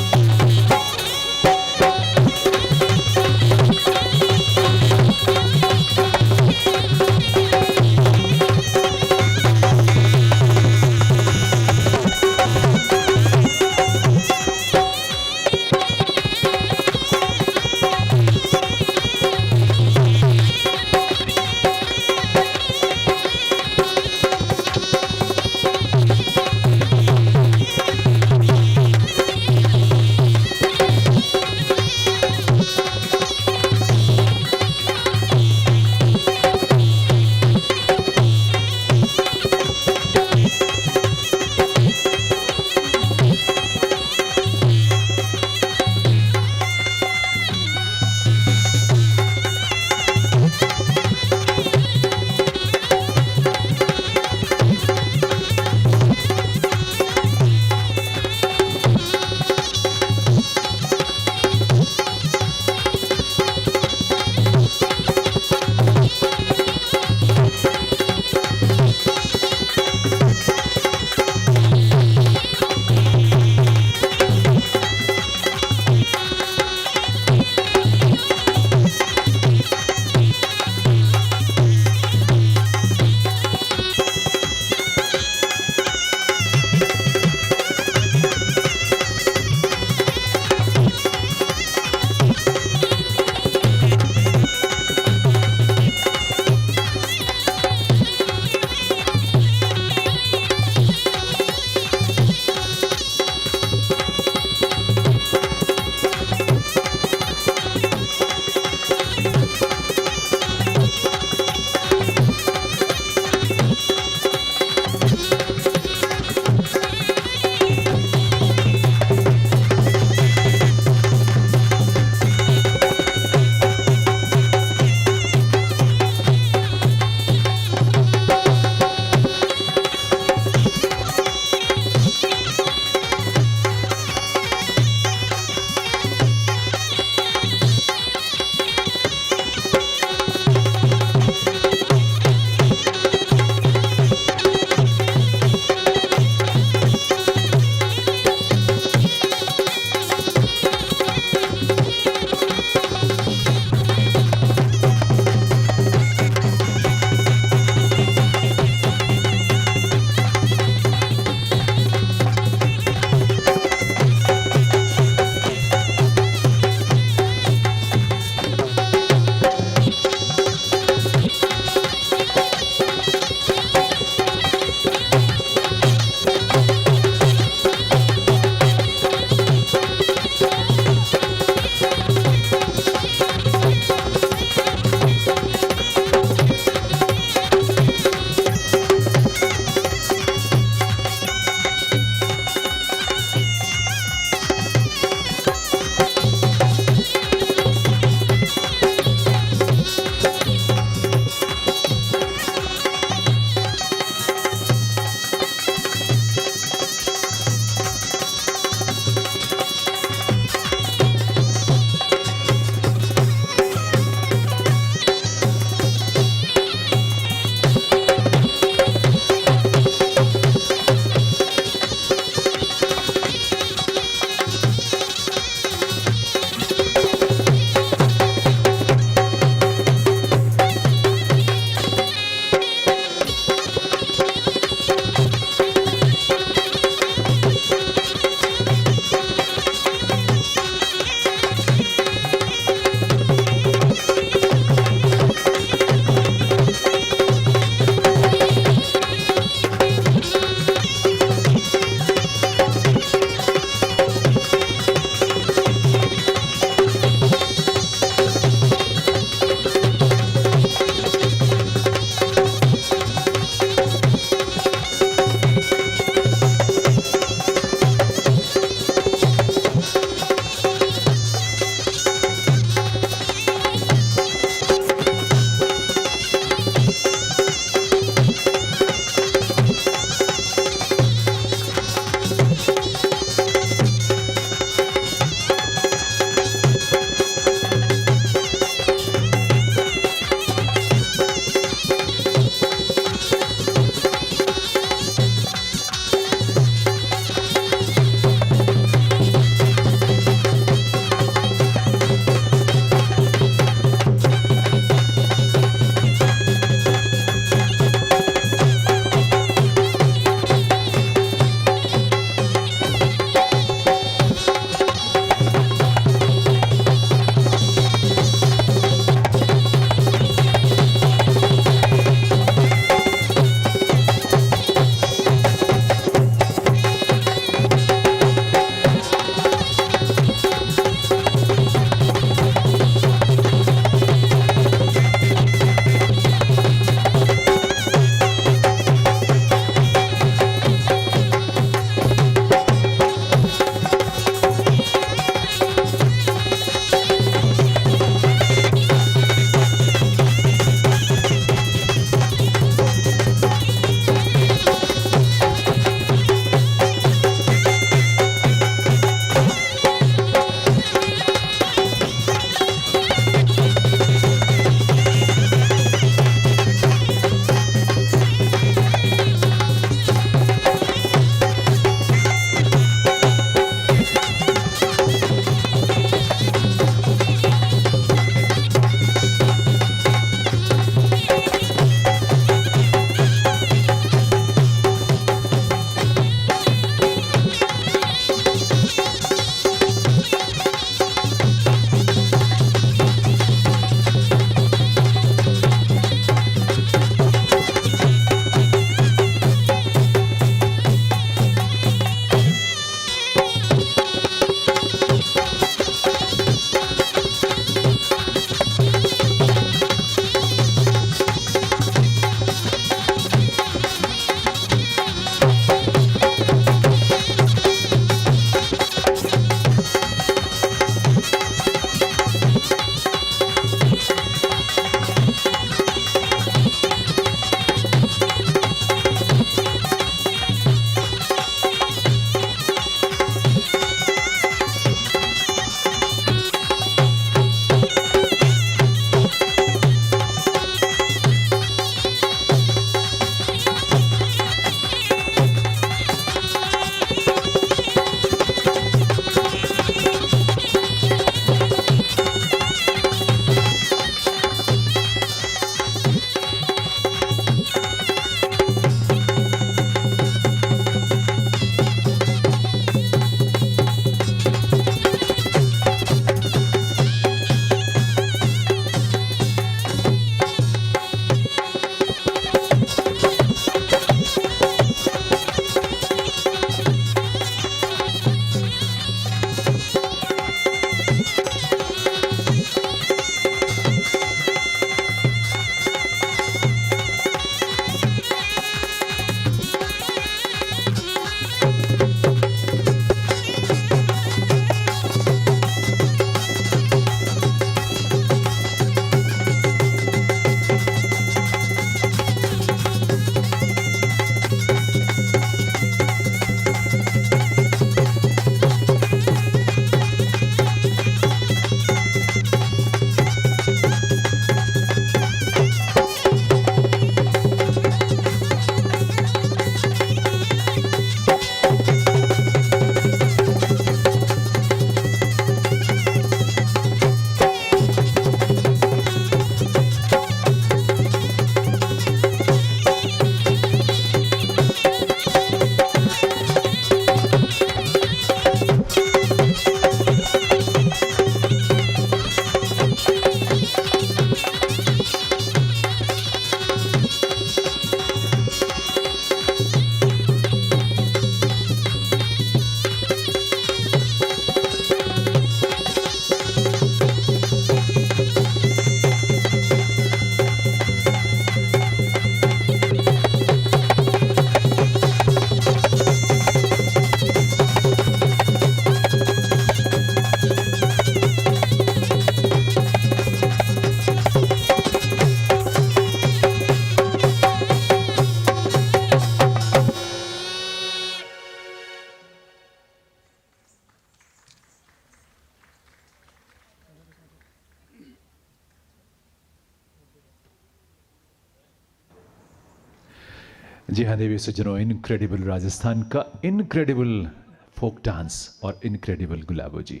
S1: जी हाँ देवी सज्जनों, इनक्रेडिबल राजस्थान का इनक्रेडिबल फोक डांस और इनक्रेडिबल गुलाबो जी,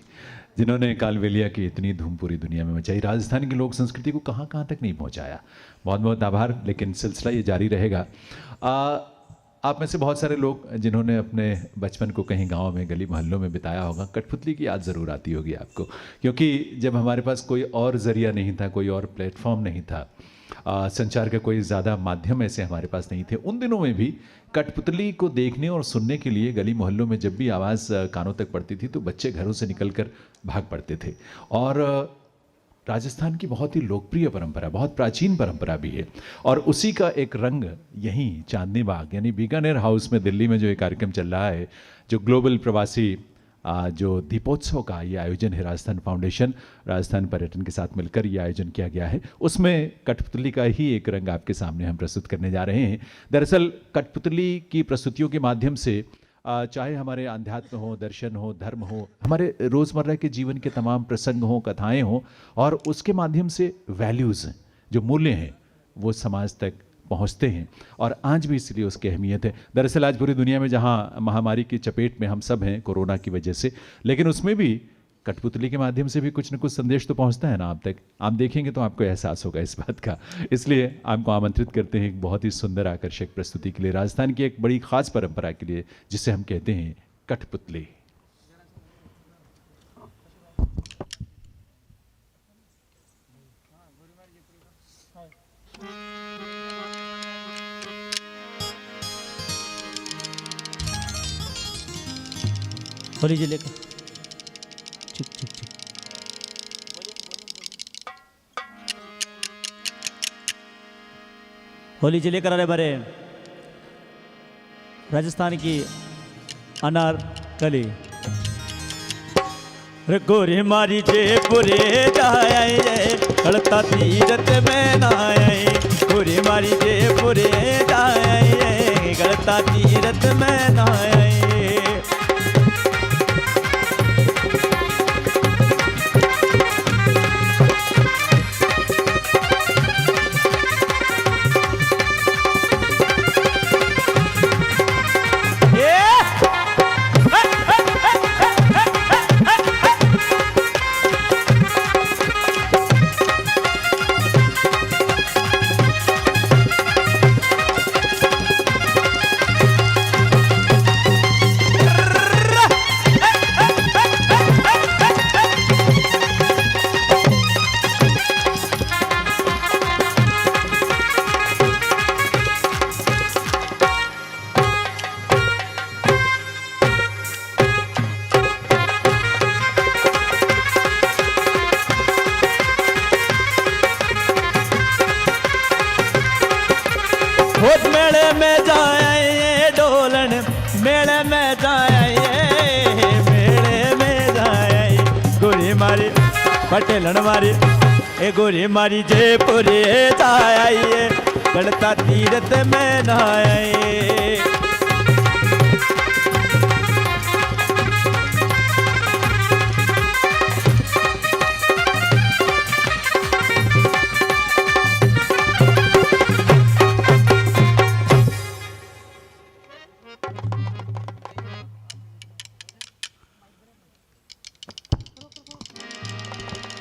S1: जिन्होंने कालबेलिया की इतनी धूम पूरी दुनिया में मचाई, राजस्थान की लोक संस्कृति को कहाँ कहाँ तक नहीं पहुँचाया। बहुत बहुत आभार। लेकिन सिलसिला ये जारी रहेगा। आप में से बहुत सारे लोग जिन्होंने अपने बचपन को कहीं गांव में गली मोहल्लों में बिताया होगा, कठपुतली की याद ज़रूर आती होगी आपको, क्योंकि जब हमारे पास कोई और ज़रिया नहीं था, कोई और प्लेटफॉर्म नहीं था, संचार का कोई ज़्यादा माध्यम ऐसे हमारे पास नहीं थे, उन दिनों में भी कठपुतली को देखने और सुनने के लिए गली मोहल्लों में जब भी आवाज़ कानों तक पड़ती थी तो बच्चे घरों से निकलकर भाग पड़ते थे। और राजस्थान की बहुत ही लोकप्रिय परंपरा, बहुत प्राचीन परंपरा भी है, और उसी का एक रंग यहीं चांदनी बाग यानी बीकानेर हाउस में दिल्ली में जो ये कार्यक्रम चल रहा है, जो ग्लोबल प्रवासी जो दीपोत्सव का ये आयोजन है, राजस्थान फाउंडेशन राजस्थान पर्यटन के साथ मिलकर ये आयोजन किया गया है, उसमें कठपुतली का ही एक रंग आपके सामने हम प्रस्तुत करने जा रहे हैं। दरअसल कठपुतली की प्रस्तुतियों के माध्यम से चाहे हमारे अध्यात्म हो, दर्शन हो, धर्म हो, हमारे रोज़मर्रा के जीवन के तमाम प्रसंग हों, कथाएं हों, और उसके माध्यम से वैल्यूज़ हैं, जो मूल्य हैं, वो समाज तक पहुंचते हैं, और आज भी इसलिए उसकी अहमियत है। दरअसल आज पूरी दुनिया में जहां महामारी की चपेट में हम सब हैं कोरोना की वजह से, लेकिन उसमें भी कठपुतली के माध्यम से भी कुछ न कुछ संदेश तो पहुंचता है ना आप तक। आप देखेंगे तो आपको एहसास होगा इस बात का। इसलिए आपको आमंत्रित करते हैं एक बहुत ही सुंदर आकर्षक प्रस्तुति के लिए, राजस्थान की एक बड़ी खास परंपरा के लिए, जिसे हम कहते हैं कठपुतली।
S5: होली जी लेकर ठीक ठीक ठीक। होली जी लेकर आ रहे बारे राजस्थान की अनारकली। गोरी मारी जयपुरे जाए कड़ता तीरथ में नाए, गोरी मारी जयपुरे जाए कड़ता तीरथ में नाए। मेले में जाए डोलन, मेले में जाए, मेले में जाए गोरी मारी पटेलन मारी, ए गोरी मारी जयपुरे जाए कड़ता तीरथ में नहाए।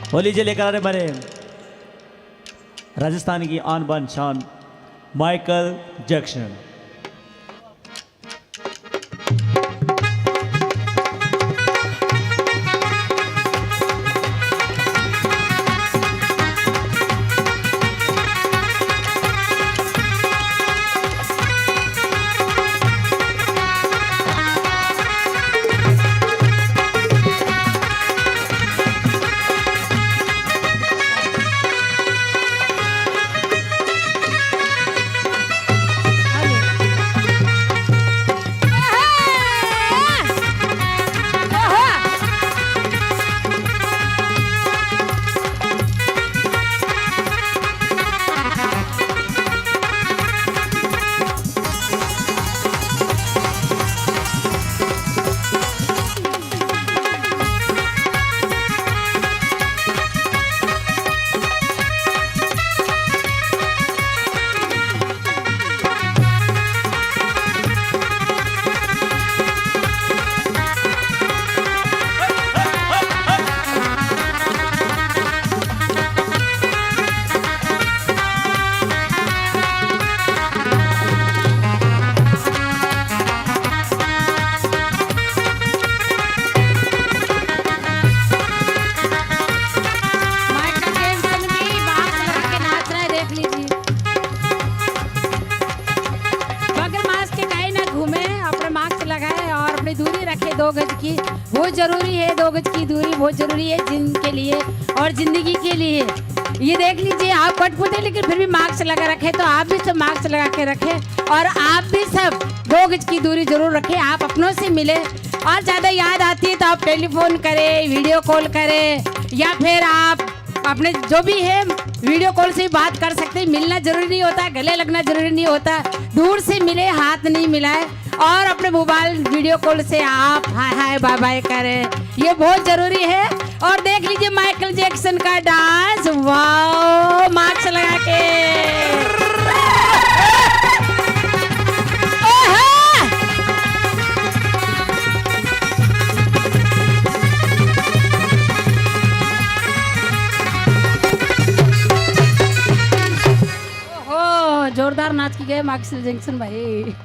S5: होली जी लेकर आ रहे बने राजस्थान की आन बान शान माइकल जैक्सन।
S6: 2 गज की बहुत ज़रूरी है, 2 गज की दूरी बहुत ज़रूरी है जिनके लिए और ज़िंदगी के लिए। ये देख लीजिए, आप कठपुतली लेकिन फिर भी मास्क लगा रखे, तो आप भी सब मास्क लगा के रखें और आप भी सब 2 गज की दूरी जरूर रखें। आप अपनों से मिले और ज़्यादा याद आती है तो आप टेलीफोन करें, वीडियो कॉल करें, या फिर आप अपने जो भी है वीडियो कॉल से भी बात कर सकते हैं। मिलना जरूरी नहीं होता, गले लगना जरूरी नहीं होता, दूर से मिले, हाथ नहीं मिलाए और अपने मोबाइल वीडियो कॉल से आप हाय हाय बाय बाय करें, ये बहुत जरूरी है। और देख लीजिए माइकल जैक्सन का डांस, वाओ, मास्क लगा के। ओहो, जोरदार नाच की गए माइकल जैक्सन भाई।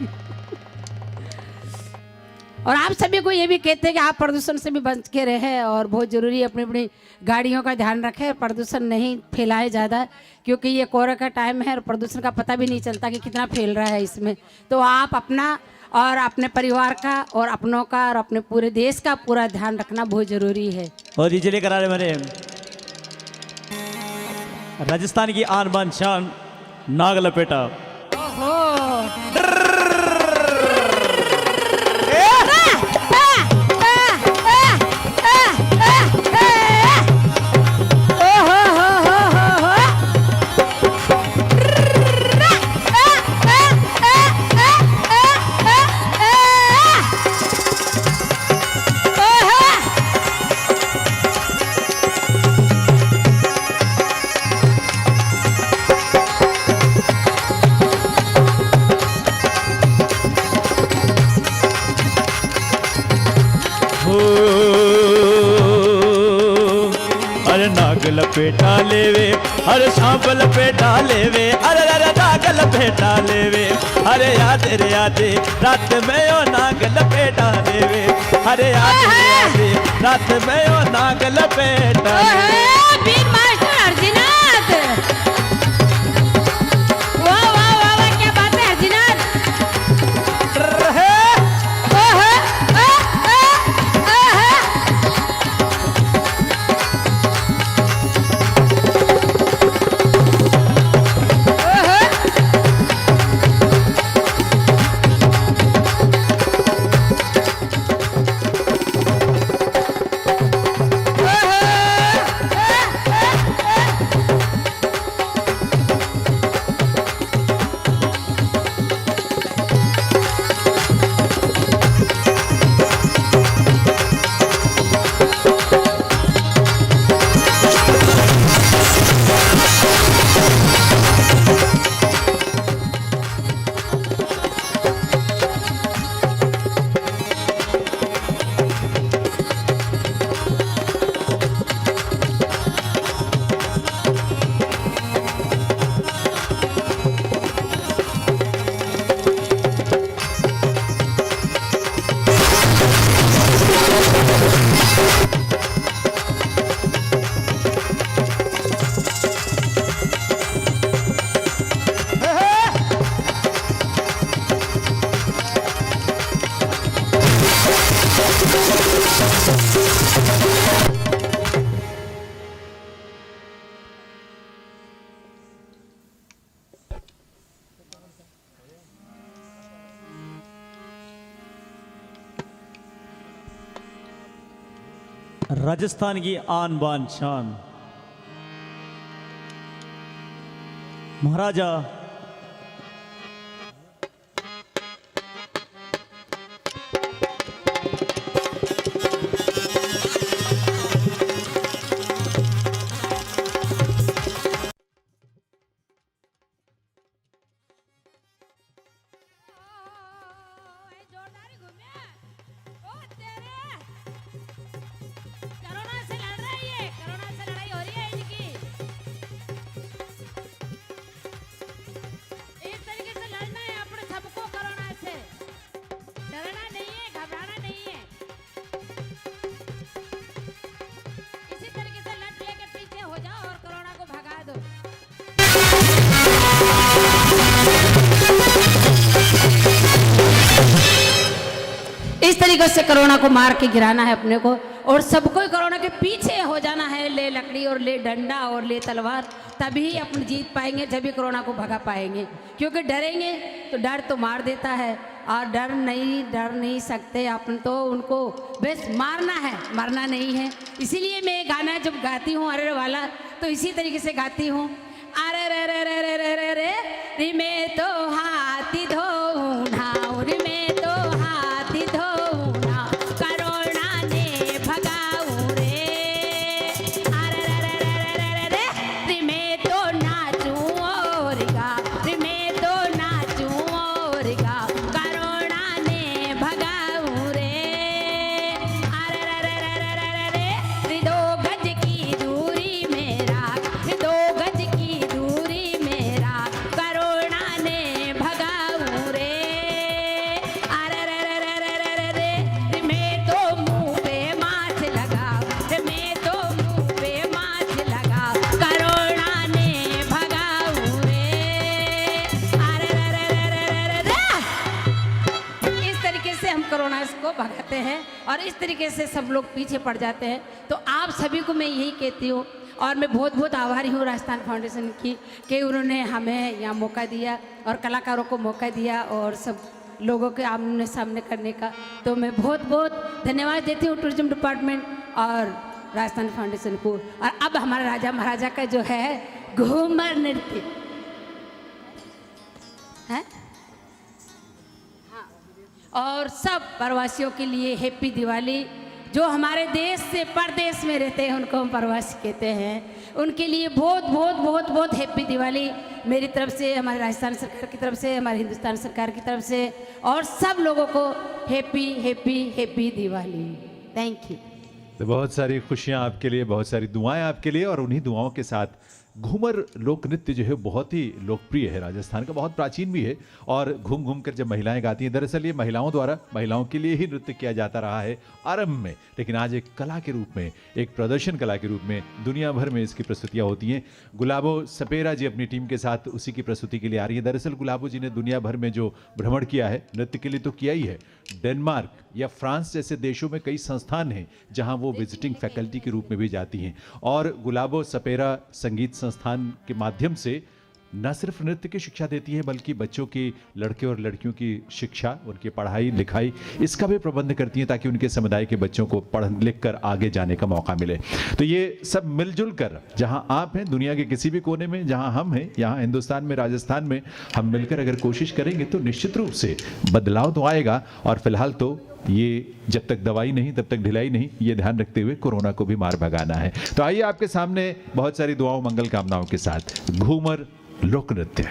S6: और आप सभी को ये भी कहते हैं कि आप प्रदूषण से भी बच के रहें और बहुत ज़रूरी है अपनी अपनी गाड़ियों का ध्यान रखें, प्रदूषण नहीं फैलाए ज़्यादा, क्योंकि ये कोरोना का टाइम है और प्रदूषण का पता भी नहीं चलता कि कितना फैल रहा है इसमें। तो आप अपना और अपने परिवार का और अपनों का और अपने पूरे देश का पूरा ध्यान रखना बहुत ज़रूरी है।
S5: और डीजे लेकर आ रहे मेरे राजस्थान की आन बान शान नाग लपेटा।
S6: ओहो,
S5: अरे नाग लपेटा लेवे, अरे सांप लपेटा लेवे, अरे अरे नाग लपेटा लेवे, अरे याद रे याद रात में ओ नाग लपेटा लेवे, अरे याद रे याद रात में ओ नाग लपेटा लेवे।
S6: बीट मास्टर अर्जुनाथ, वाह वाह वाह वाह, क्या बात है अर्जुनाथ।
S5: राजस्थान की आन बान शान महाराजा
S6: इस तरीके से कोरोना को मार के गिराना है अपने को, और सबको ही कोरोना के पीछे हो जाना है। ले लकड़ी और ले डंडा और ले तलवार, तभी अपन जीत पाएंगे, जब भी कोरोना को भगा पाएंगे। क्योंकि डरेंगे तो डर तो मार देता है, और डर नहीं सकते अपन तो उनको, बस मारना है, मरना नहीं है। इसीलिए मैं गाना जब गाती हूँ अरे वाला, तो इसी तरीके से गाती हूँ। अरे रे रे रे रे रे रे रे रे मैं तो हाथी धोना, रे मैं तो हाथी धोना, कोरोना ने भगाऊं रे। अरे रे रे रे रे रे रे रे मैं तो नाचूं और गा, रे मैं तो नाचूं और गा, कोरोना ने भगाऊं रे। अरे रे रे रे रे रे रे रे 2 गज की दूरी में राख, 2 गज की दूरी में राख, कोरोना ने भगाऊं रे। अरे रे रे रे रे रे रे रे मैं तो मुंह पे मास्क लगाऊं, रे मैं तो मुंह पे मास्क लगाऊं, कोरोना ने भगाऊं रे। अरे रे रे रे रे रे रे इस तरीके से हम कोरोना को भगाते हैं, और इस तरीके से सब लोग पीछे पड़ जाते हैं। तो आप सभी को मैं यही कहती हूँ, और मैं बहुत बहुत आभारी हूँ राजस्थान फाउंडेशन की, कि उन्होंने हमें यहाँ मौका दिया और कलाकारों को मौका दिया, और सब लोगों के आमने सामने करने का। तो मैं बहुत बहुत धन्यवाद देती हूँ टूरिज्म डिपार्टमेंट और राजस्थान फाउंडेशन को। और अब हमारा राजा महाराजा का जो है घूमर नृत्य है, और सब प्रवासियों के लिए हैप्पी दिवाली। जो हमारे देश से परदेश में रहते हैं उनको हम प्रवासी कहते हैं, उनके लिए बहुत बहुत बहुत बहुत हैप्पी दिवाली मेरी तरफ से, हमारे राजस्थान सरकार की तरफ से, हमारे हिंदुस्तान सरकार की तरफ से, और सब लोगों को happy happy happy Diwali. Thank you.
S1: तो बहुत सारी खुशियां आपके लिए, बहुत सारी दुआएं आपके लिए, और उन्हीं दुआओं के साथ घूमर लोक नृत्य जो है बहुत ही लोकप्रिय है, राजस्थान का बहुत प्राचीन भी है, और घूम घूम कर जब महिलाएं गाती हैं, दरअसल ये महिलाओं द्वारा महिलाओं के लिए ही नृत्य किया जाता रहा है आरंभ में, लेकिन आज एक कला के रूप में, एक प्रदर्शन कला के रूप में दुनिया भर में इसकी प्रस्तुतियां होती हैं। गुलाबो सपेरा जी अपनी टीम के साथ उसी की प्रस्तुति के लिए आ रही है। दरअसल गुलाबो जी ने दुनिया भर में जो भ्रमण किया है नृत्य के लिए तो किया ही है, डेनमार्क या फ्रांस जैसे देशों में कई संस्थान हैं जहां वो विजिटिंग फैकल्टी के रूप में भी जाती हैं, और गुलाबो सपेरा संगीत संस्थान के माध्यम से न सिर्फ नृत्य की शिक्षा देती है, बल्कि बच्चों की, लड़के और लड़कियों की शिक्षा, उनकी पढ़ाई लिखाई, इसका भी प्रबंध करती हैं ताकि उनके समुदाय के बच्चों को पढ़ लिख कर आगे जाने का मौका मिले। तो ये सब मिलजुल कर, जहां आप हैं दुनिया के किसी भी कोने में, जहां हम हैं यहाँ हिंदुस्तान में, राजस्थान में, हम मिलकर अगर कोशिश करेंगे तो निश्चित रूप से बदलाव तो आएगा। और फिलहाल तो ये जब तक दवाई नहीं तब तक ढिलाई नहीं, ये ध्यान रखते हुए कोरोना को भी मार भगाना है। तो आइए आपके सामने बहुत सारी दुआओं मंगल कामनाओं के साथ घूमर लोक नृत्य।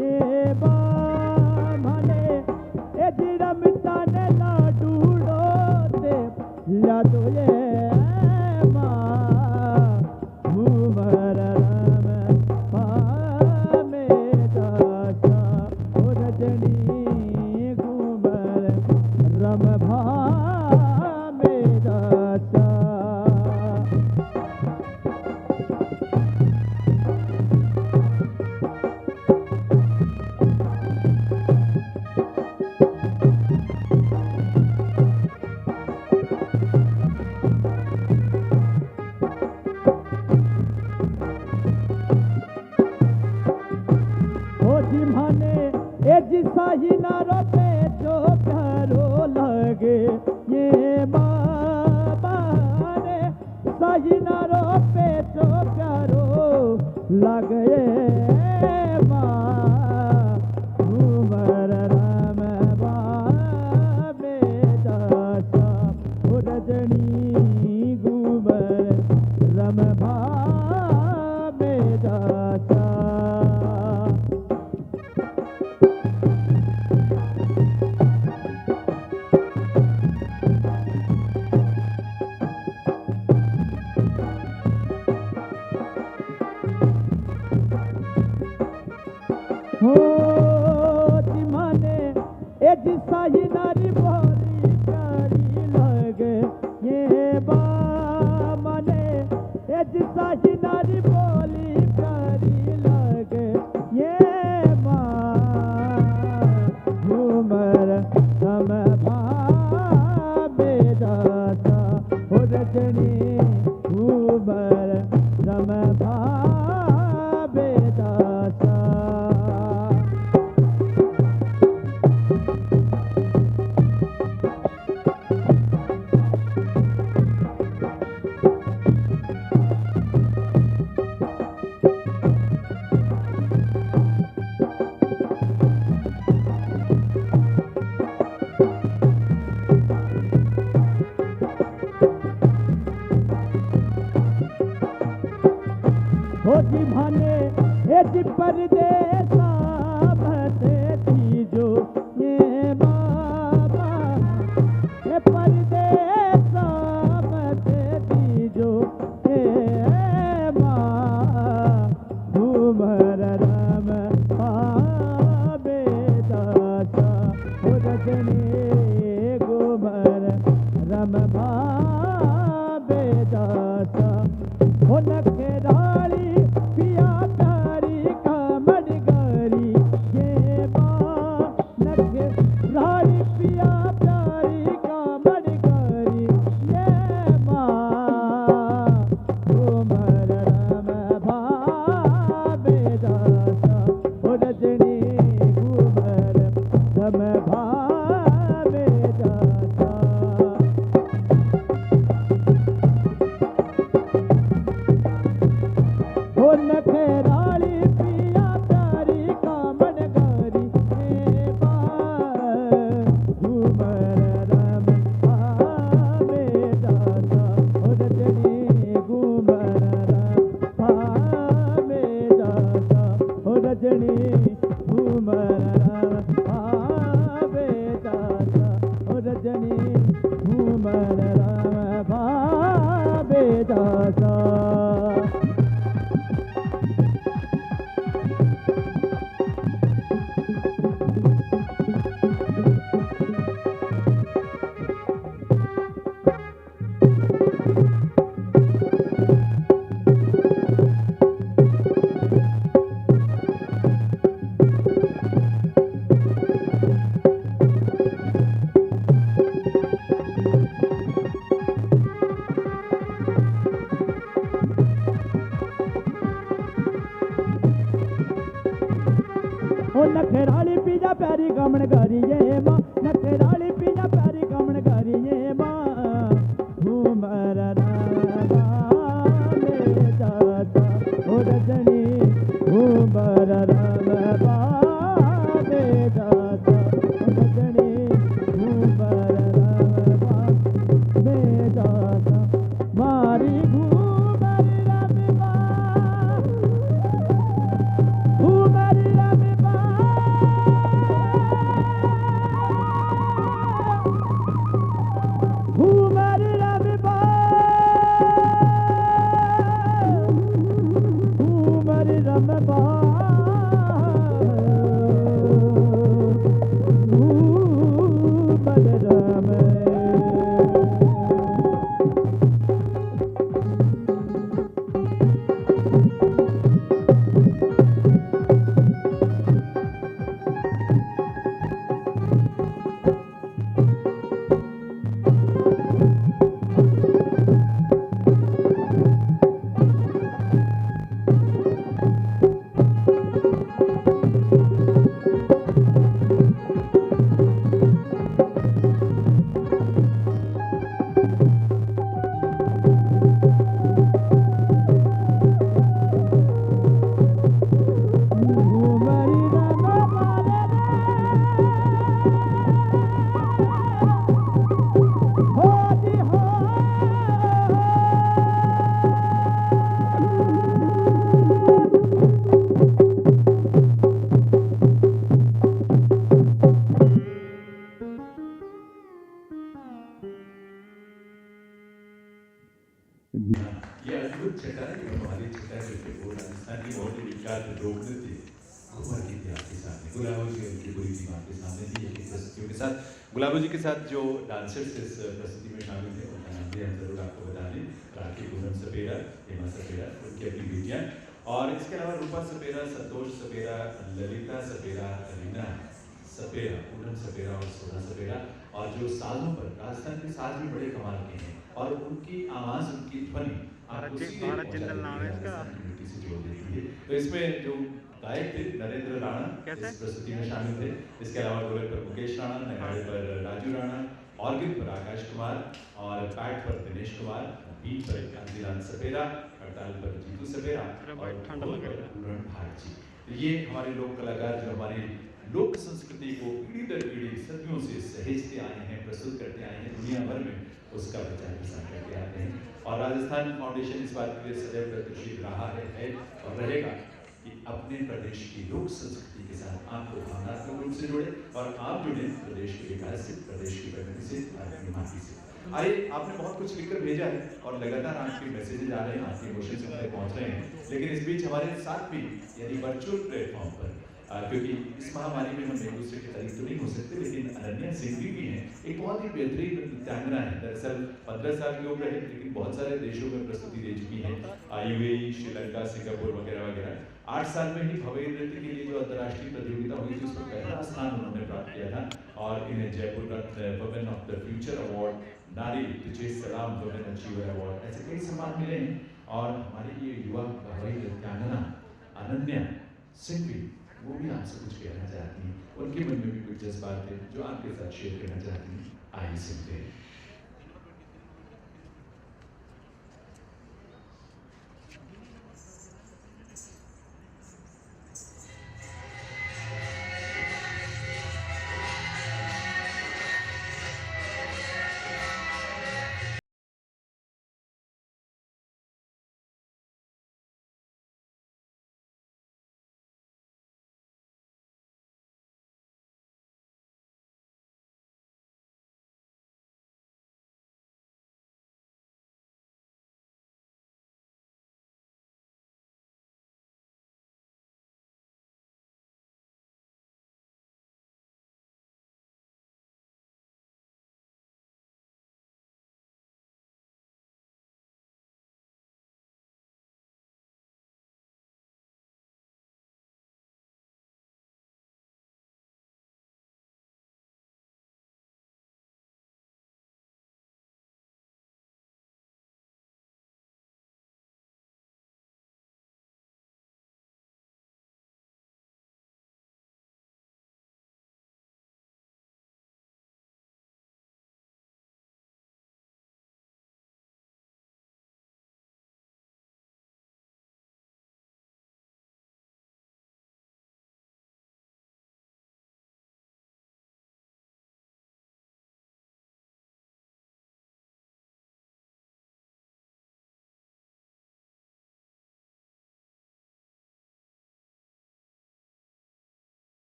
S5: ये बामने ए जिरम ताने लाडू डोते या तो ये माँ घूमर रम पामे दासा ओ रजनी घूमर रम भामे दासा। जिसाही नारो पे जो प्यारो लगे ये बाबा ने साही नारो पे जो प्यारो लगे माँ घूमर राम बाबे दासा ओ रजनी घूमर रम भाबे दासा। हो जिमाने ए जिसाही नारी बोली प्यारी लगे ये बामने ए जिसाही नारी बोली प्यारी लगे ये माँ घूमर रम भाबे दासा ओ रजनी घूमर रम भाबे दासा। हो जी भाने ए जी परदेसा भते थी जो ये बाबा ए परदेसा भते थी जो ए माँ घूमर रम भाबे दासा ओ रजनी घूमर रम भाबे दासा। हो नखेराली पिया प्यारी कामड़ गरी ये माँ नखेराली पिया प्यारी कामड़ गरी ये माँ घूमर रम भाबे दासा ओ रजनी घूमर रम भाबे दासा। हो नखेराली पिया प्यारी कामड़ गरी ए घूमर रम भाबे दासा ओ रजनी घूमर रम भाबे दासा ओ रजनी घूमर रम भाबे दासा ओ रजनी घूमर रम भाबे दासा। ओ नखेराली पिया प्यारी कामड़ गरी ये माँ नखेराली पिया प्यारी कामड़ गरी ये माँ घूमर रम भाबे दासा ओ रजनी घूमर रम भाबे दासा ओ रजनी घूमर रम भाबे दासा। मारी घूमर रम घूमर रम
S1: गुलाबो जी उनकी पूरी टीम आपके सामने थी एक प्रस्तुतियों के साथ। गुलाबो जी के साथ जो डांसर्स इस प्रस्तुति में शामिल थे उनका नाम भी हम जरूर आपको बता दें, राखी पूनम सपेरा, हेमा सपेरा, उनकी अपनी बेटियाँ, और इसके अलावा रूपा सपेरा, संतोष सपेरा, ललिता सपेरा, रीना सपेरा, पूनम सपेरा और सोना सपेरा। और जो साजों पर राजस्थान के साज भी बड़े कमाल के हैं और उनकी आवाज़, उनकी ध्वनि भारत जिंदल नाम है इसका, से जोड़ देती है। तो इसमें जो गायक थे नरेंद्र राणा इस प्रस्तुति में शामिल थे। इसके अलावा ढोलक पर मुकेश राणा, नगाड़े पर राजू राणा, ऑर्गन पर आकाश कुमार और पैड पर दिनेश कुमार, बीट पर कांतिलाल सपेरा, हड़ताल पर जीतू सपेरा और ढोल पर पूरण भारती। तो ये हमारे लोक कलाकार जो हमारी लोक संस्कृति को पीढ़ी दर पीढ़ी सदियों से सहेजते आए हैं, प्रस्तुत करते आए हैं, दुनिया भर में उसका प्रचार प्रसार करते आते हैं। और राजस्थान फाउंडेशन इस बात के लिए सदैव प्रतिष्ठित रहा है और रहेगा कि अपने प्रदेश की लोक संस्कृति के साथ आपको भावनात्मक रूप से जोड़े और आप जुड़े प्रदेश के विकास से, प्रदेश की प्रगति से, अपनी माटी से। आइए, आपने बहुत कुछ लिखकर भेजा है और लगातार आपके मैसेजेज आ रहे हैं, आपके इमोशंस हम तक पहुंच रहे हैं, लेकिन इस बीच हमारे साथ भी यानी वर्चुअल प्लेटफॉर्म पर, क्योंकि इस महामारी में हम एक दूसरे के करीब तो नहीं हो सकते, लेकिन अनन्या सिंघवी भी हैं, एक बहुत ही बेहतरीन नृत्यांगना है। दरअसल 15 साल की उम्र है, लेकिन बहुत सारे देशों में प्रस्तुति दे चुकी हैं, यूएई, श्रीलंका, सिंगापुर वगैरह वगैरह। 8 साल में ही भव्य नृत्य के लिए जो अंतर्राष्ट्रीय प्रतियोगिता हुई थी उसमें पहला स्थान उन्होंने प्राप्त किया था और इन्हें Jaipur Ratna, women of the future award, नारी तुझे सलाम वुमेन अचीवर अवार्ड, ऐसे कई सम्मान मिले हैं। और हमारी ये युवा भव्य नृत्यांगना अनन्या सिंघवी, वो भी आपसे कुछ कहना चाहती हैं, उनके मन में भी कुछ जज्बात है जो आपके साथ शेयर करना चाहती हैं। आइए सुनते हैं।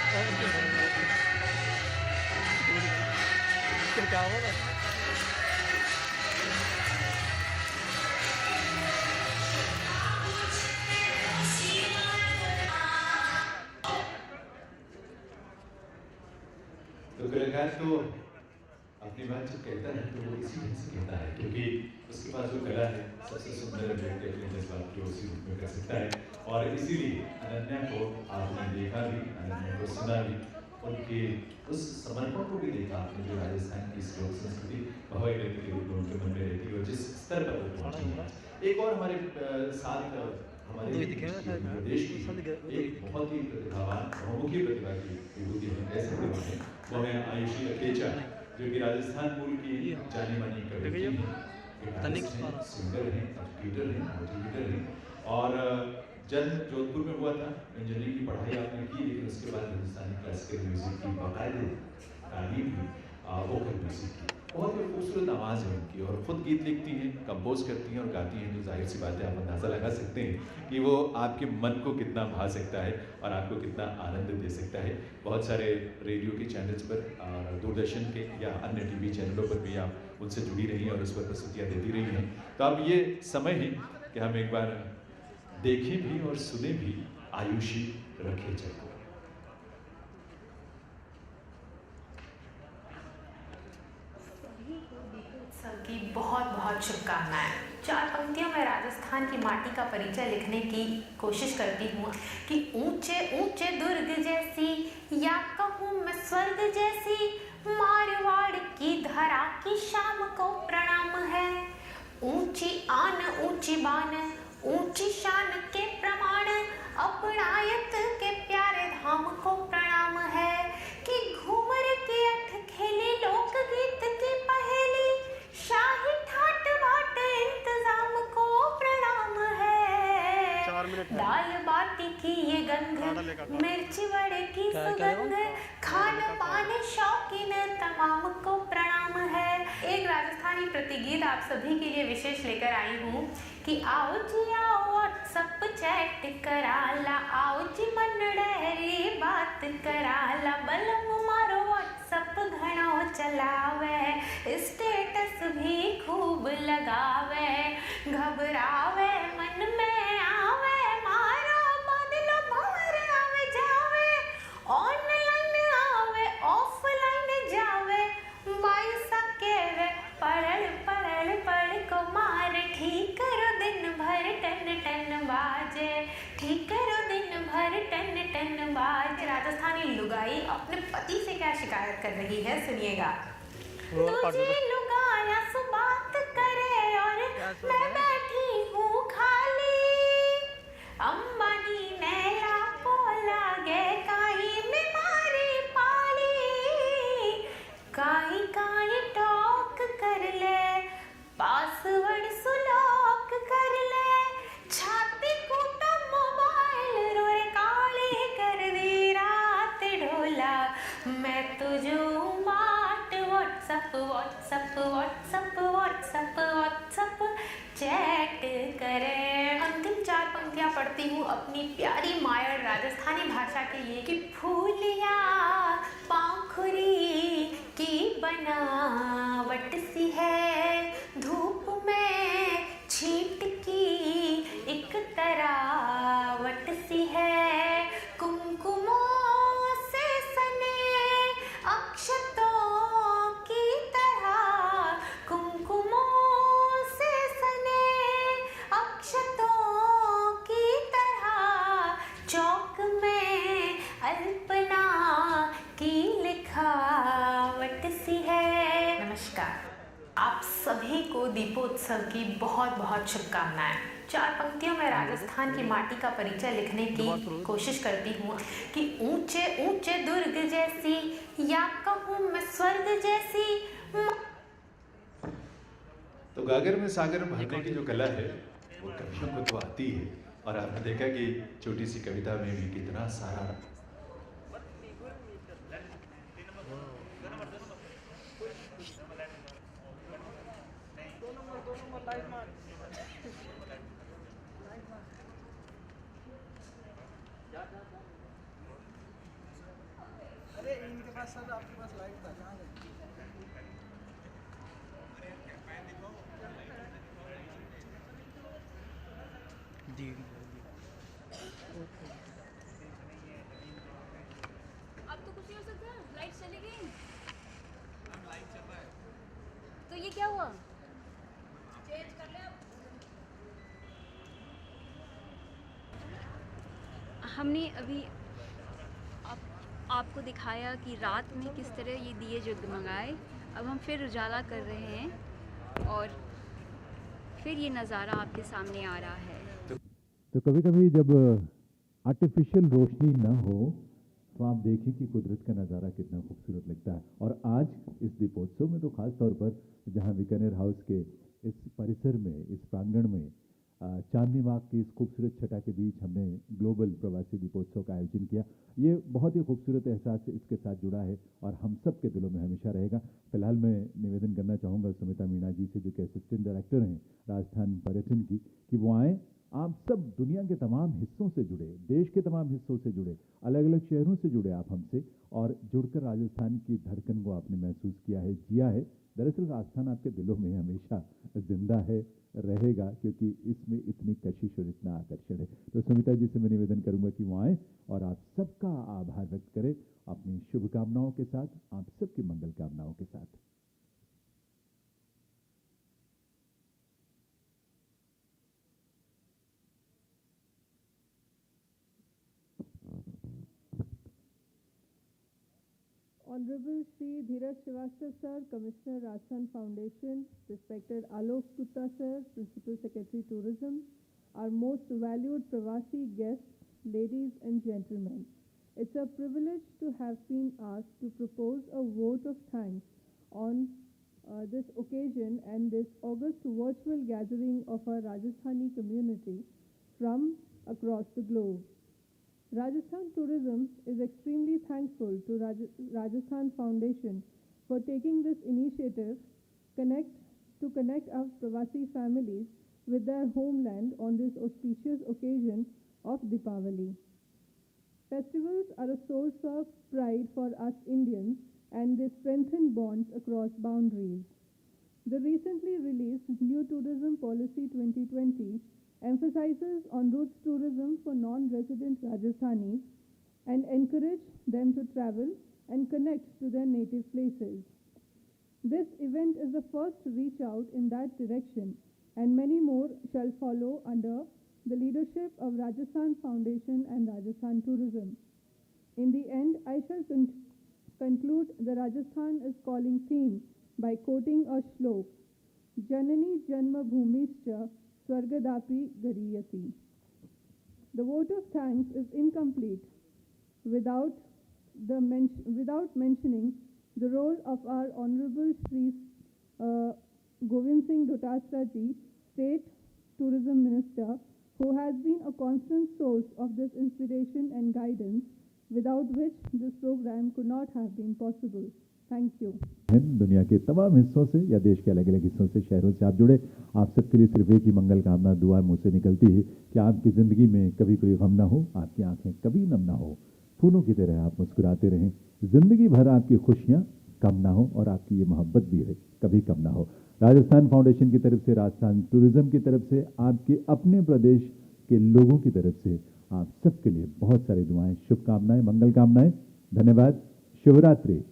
S1: तो कलाकार तो अपनी बात जब कहता है तो वो इसी ढंग से कहता है, क्योंकि उसके पास जो कला है सबसे सुंदर व्यक्ति अपने जज्बात को उसी रूप में कर सकता है। और इसीलिए अनन्या को आपने देखा भी, अनन्या को सुना भी, उनके उस समर्पण को भी देखा आपने जो राजस्थान की इस लोक संस्कृति
S7: हवाई रहती के रूप में उनके मन में रहती है और जिस स्तर पर वो पहुंची है। एक और हमारे साथ हमारे प्रदेश की एक बहुत ही प्रतिभावान बहुमुखी प्रतिभा की विभूति हम कह सकते हैं, वो है आयुषी अकेचा, जो कि राजस्थान मूल की जानी मानी कवयित्री हैं, सिंगर हैं, एजुकेटर हैं, मोटिवेटर हैं और जन्म जोधपुर में हुआ था। इंजीनियरिंग की पढ़ाई आपने की, लेकिन उसके बाद हिंदुस्तानी क्लासिकल म्यूजिक की बाकायदे तालीम भी वोकल म्यूजिक की। बहुत ही खूबसूरत आवाज़ है उनकी और ख़ुद गीत लिखती हैं, कंपोज करती हैं और गाती हैं, तो जाहिर सी बात है आप अंदाज़ा लगा सकते हैं कि वो आपके मन को कितना भा सकता है और आपको कितना आनंद दे सकता है। बहुत सारे रेडियो के चैनल्स पर और दूरदर्शन के या अन्य टीवी चैनलों पर भी आप उनसे जुड़ी रही हैं और उस पर प्रस्तुतियाँ देती रही हैं। तो अब ये समय है कि हम एक बार देखें भी और सुने भी आयुषी रखेचा को।
S8: की बहुत बहुत शुभकामनाएं। 4 पंक्तियों में राजस्थान की माटी का परिचय लिखने की कोशिश करती हूँ कि ऊंचे ऊंचे दुर्ग जैसी या कहूँ मैं स्वर्ग जैसी मारवाड़ की धरा की शाम को प्रणाम है। ऊंची आन ऊंची बान ऊंची शान के प्रमाण अपनायत के प्यारे धाम को प्रणाम है कि घूमर के अठ खेली लोकगीत की पहेली शाही ठाट बाट इंतजाम को प्रणाम है। दाल बाटी की ये गंध मिर्च वड़े की सुगंध खान पान शौकीन तमाम को प्रणाम है। एक राजस्थानी प्रतिगीत आप सभी के लिए विशेष लेकर आई हूँ कि आओ जी आओ व्हाट्सअप चैट कराला, आओ जी मन डहरी बात कराला, बलम मारो व्हाट्सअप घणो चलावे, स्टेटस भी खूब लगावे, घबरावे मन में आवे मारो बदलो मार आवे जावे, ऑनलाइन आवे ऑफलाइन जावे, बाईसा केवे पढ़ पढ़ पढ़ को मार, ठीक करो दिन भर टन टन बाजे, ठीक करो दिन भर टन टन बाजे। राजस्थानी लुगाई अपने पति से क्या शिकायत कर रही है, सुनिएगा। तुझे लुगाया सु बात करे और मैं बैठी हूँ खाली, अंबानी नैरा को लागे काई में मारी पाली, काई काई टॉक कर ले पासवर्ड सुलॉक कर ले, छाती कूटा मोबाइल रोए काली कर दी रात ढोला, मैं तुझो बाट WhatsApp WhatsApp WhatsApp WhatsApp WhatsApp chat करे। अंतिम 4 पंक्तियां पढ़ती हूँ अपनी प्यारी मायर राजस्थानी भाषा के लिए कि फूलिया पाखुरी की बनावट सी है, धूप में छींट की एक तरावट सी है, कुमकुमों से सने अक्षतों की तरह, कुमकुमों से सने अक्षतों की तरह, चौक में अल्पना की लिखावट सी है। नमस्कार, आप सभी को दीपोत्सव की बहुत बहुत शुभकामनाएं। 4 पंक्तियों में राजस्थान की माटी का परिचय लिखने की कोशिश करती हूँ कि ऊंचे ऊंचे दुर्ग जैसी या कहूँ मैं स्वर्ग जैसी।
S7: तो गागर में सागर भरने की जो कला है वो कवियों को तो आती है और आपने देखा कि छोटी सी कविता में भी कितना सारा
S9: अरे इनके पास सर, आपके पास लाइट था, कहाँ गए?
S10: अब तो कुछ नहीं हो सकता, लाइट चली गई। लाइट चल रहा है तो ये क्या हुआ? चेंज कर ले अब। हमने अभी आपको दिखाया कि रात में किस तरह ये दिए जगमगाए अब हम फिर उजाला कर रहे हैं और फिर ये नज़ारा आपके सामने आ रहा है।
S1: तो कभी कभी जब आर्टिफिशियल रोशनी ना हो तो आप देखें कि कुदरत का नज़ारा कितना खूबसूरत लगता है। और आज इस दीपोत्सव में तो ख़ास तौर पर जहां बीकानेर हाउस के इस परिसर में, इस प्रांगण में चांदनी बाग की इस खूबसूरत छटा के बीच हमने ग्लोबल प्रवासी दीपोत्सव का आयोजन किया। ये बहुत ही खूबसूरत एहसास इसके साथ जुड़ा है और हम सब के दिलों में हमेशा रहेगा। फिलहाल मैं निवेदन करना चाहूँगा सुमिता मीणा जी से, जो कि असिस्टेंट डायरेक्टर हैं राजस्थान पर्यटन की, कि वो आएँ, आप सब दुनिया के तमाम हिस्सों से जुड़े, देश के तमाम हिस्सों से जुड़े, अलग अलग शहरों से जुड़े आप हमसे, और जुड़कर राजस्थान की धड़कन को आपने महसूस किया है, जिया है। दरअसल राजस्थान आपके दिलों में हमेशा जिंदा है, रहेगा, क्योंकि इसमें इतनी कशिश और इतना आकर्षण है। तो सुमिता जी से मैं निवेदन करूंगा कि वो आएँ और आप सबका आभार व्यक्त करें अपनी शुभकामनाओं के साथ, आप सबकी मंगल कामनाओं के साथ।
S11: Honorable Shri Dheeraj Srivastava Sir, Commissioner Rajasthan Foundation, respected Alok Gupta Sir, Principal Secretary Tourism, our most valued Pravasi guests, ladies and gentlemen. It's a privilege to have been asked to propose a vote of thanks on this occasion and this August virtual gathering of our Rajasthani community from across the globe. Rajasthan Tourism is extremely thankful to Rajasthan Foundation for taking this initiative to connect our Pravasi families with their homeland on this auspicious occasion of Deepavali. Festivals are a source of pride for us Indians and they strengthen bonds across boundaries. The recently released New Tourism Policy 2020 emphasizes on roots tourism for non-resident Rajasthanis and encourage them to travel and connect to their native places. This event is the first reach out in that direction and many more shall follow under the leadership of Rajasthan Foundation and Rajasthan Tourism. In the end, I shall conclude the Rajasthan is calling theme by quoting a shlok, Janani Janma Bhumischa Swargadapi Gariyati. The vote of thanks is incomplete without mentioning the role of our Honorable Shri Govind Singh Dotasra Ji, State Tourism Minister, who has been a constant source of this inspiration and guidance, without which this program could not have been possible. Thank you.
S1: दुनिया के तमाम हिस्सों से या देश के अलग अलग हिस्सों से, शहरों से आप जुड़े, आप सबके लिए सिर्फ एक ही मंगल कामना दुआ मुँह से निकलती है कि आपकी ज़िंदगी में कभी कोई गम ना हो, आपकी आंखें कभी नम ना हो, फूलों की तरह आप मुस्कुराते रहें, ज़िंदगी भर आपकी खुशियाँ कम ना हो और आपकी ये मोहब्बत भी है कभी कम ना हो। राजस्थान फाउंडेशन की तरफ से, राजस्थान टूरिज्म की तरफ से, आपके अपने प्रदेश के लोगों की तरफ से आप सबके लिए बहुत सारी दुआएं, शुभकामनाएं, मंगल कामनाएं। धन्यवाद। शुभ रात्रि।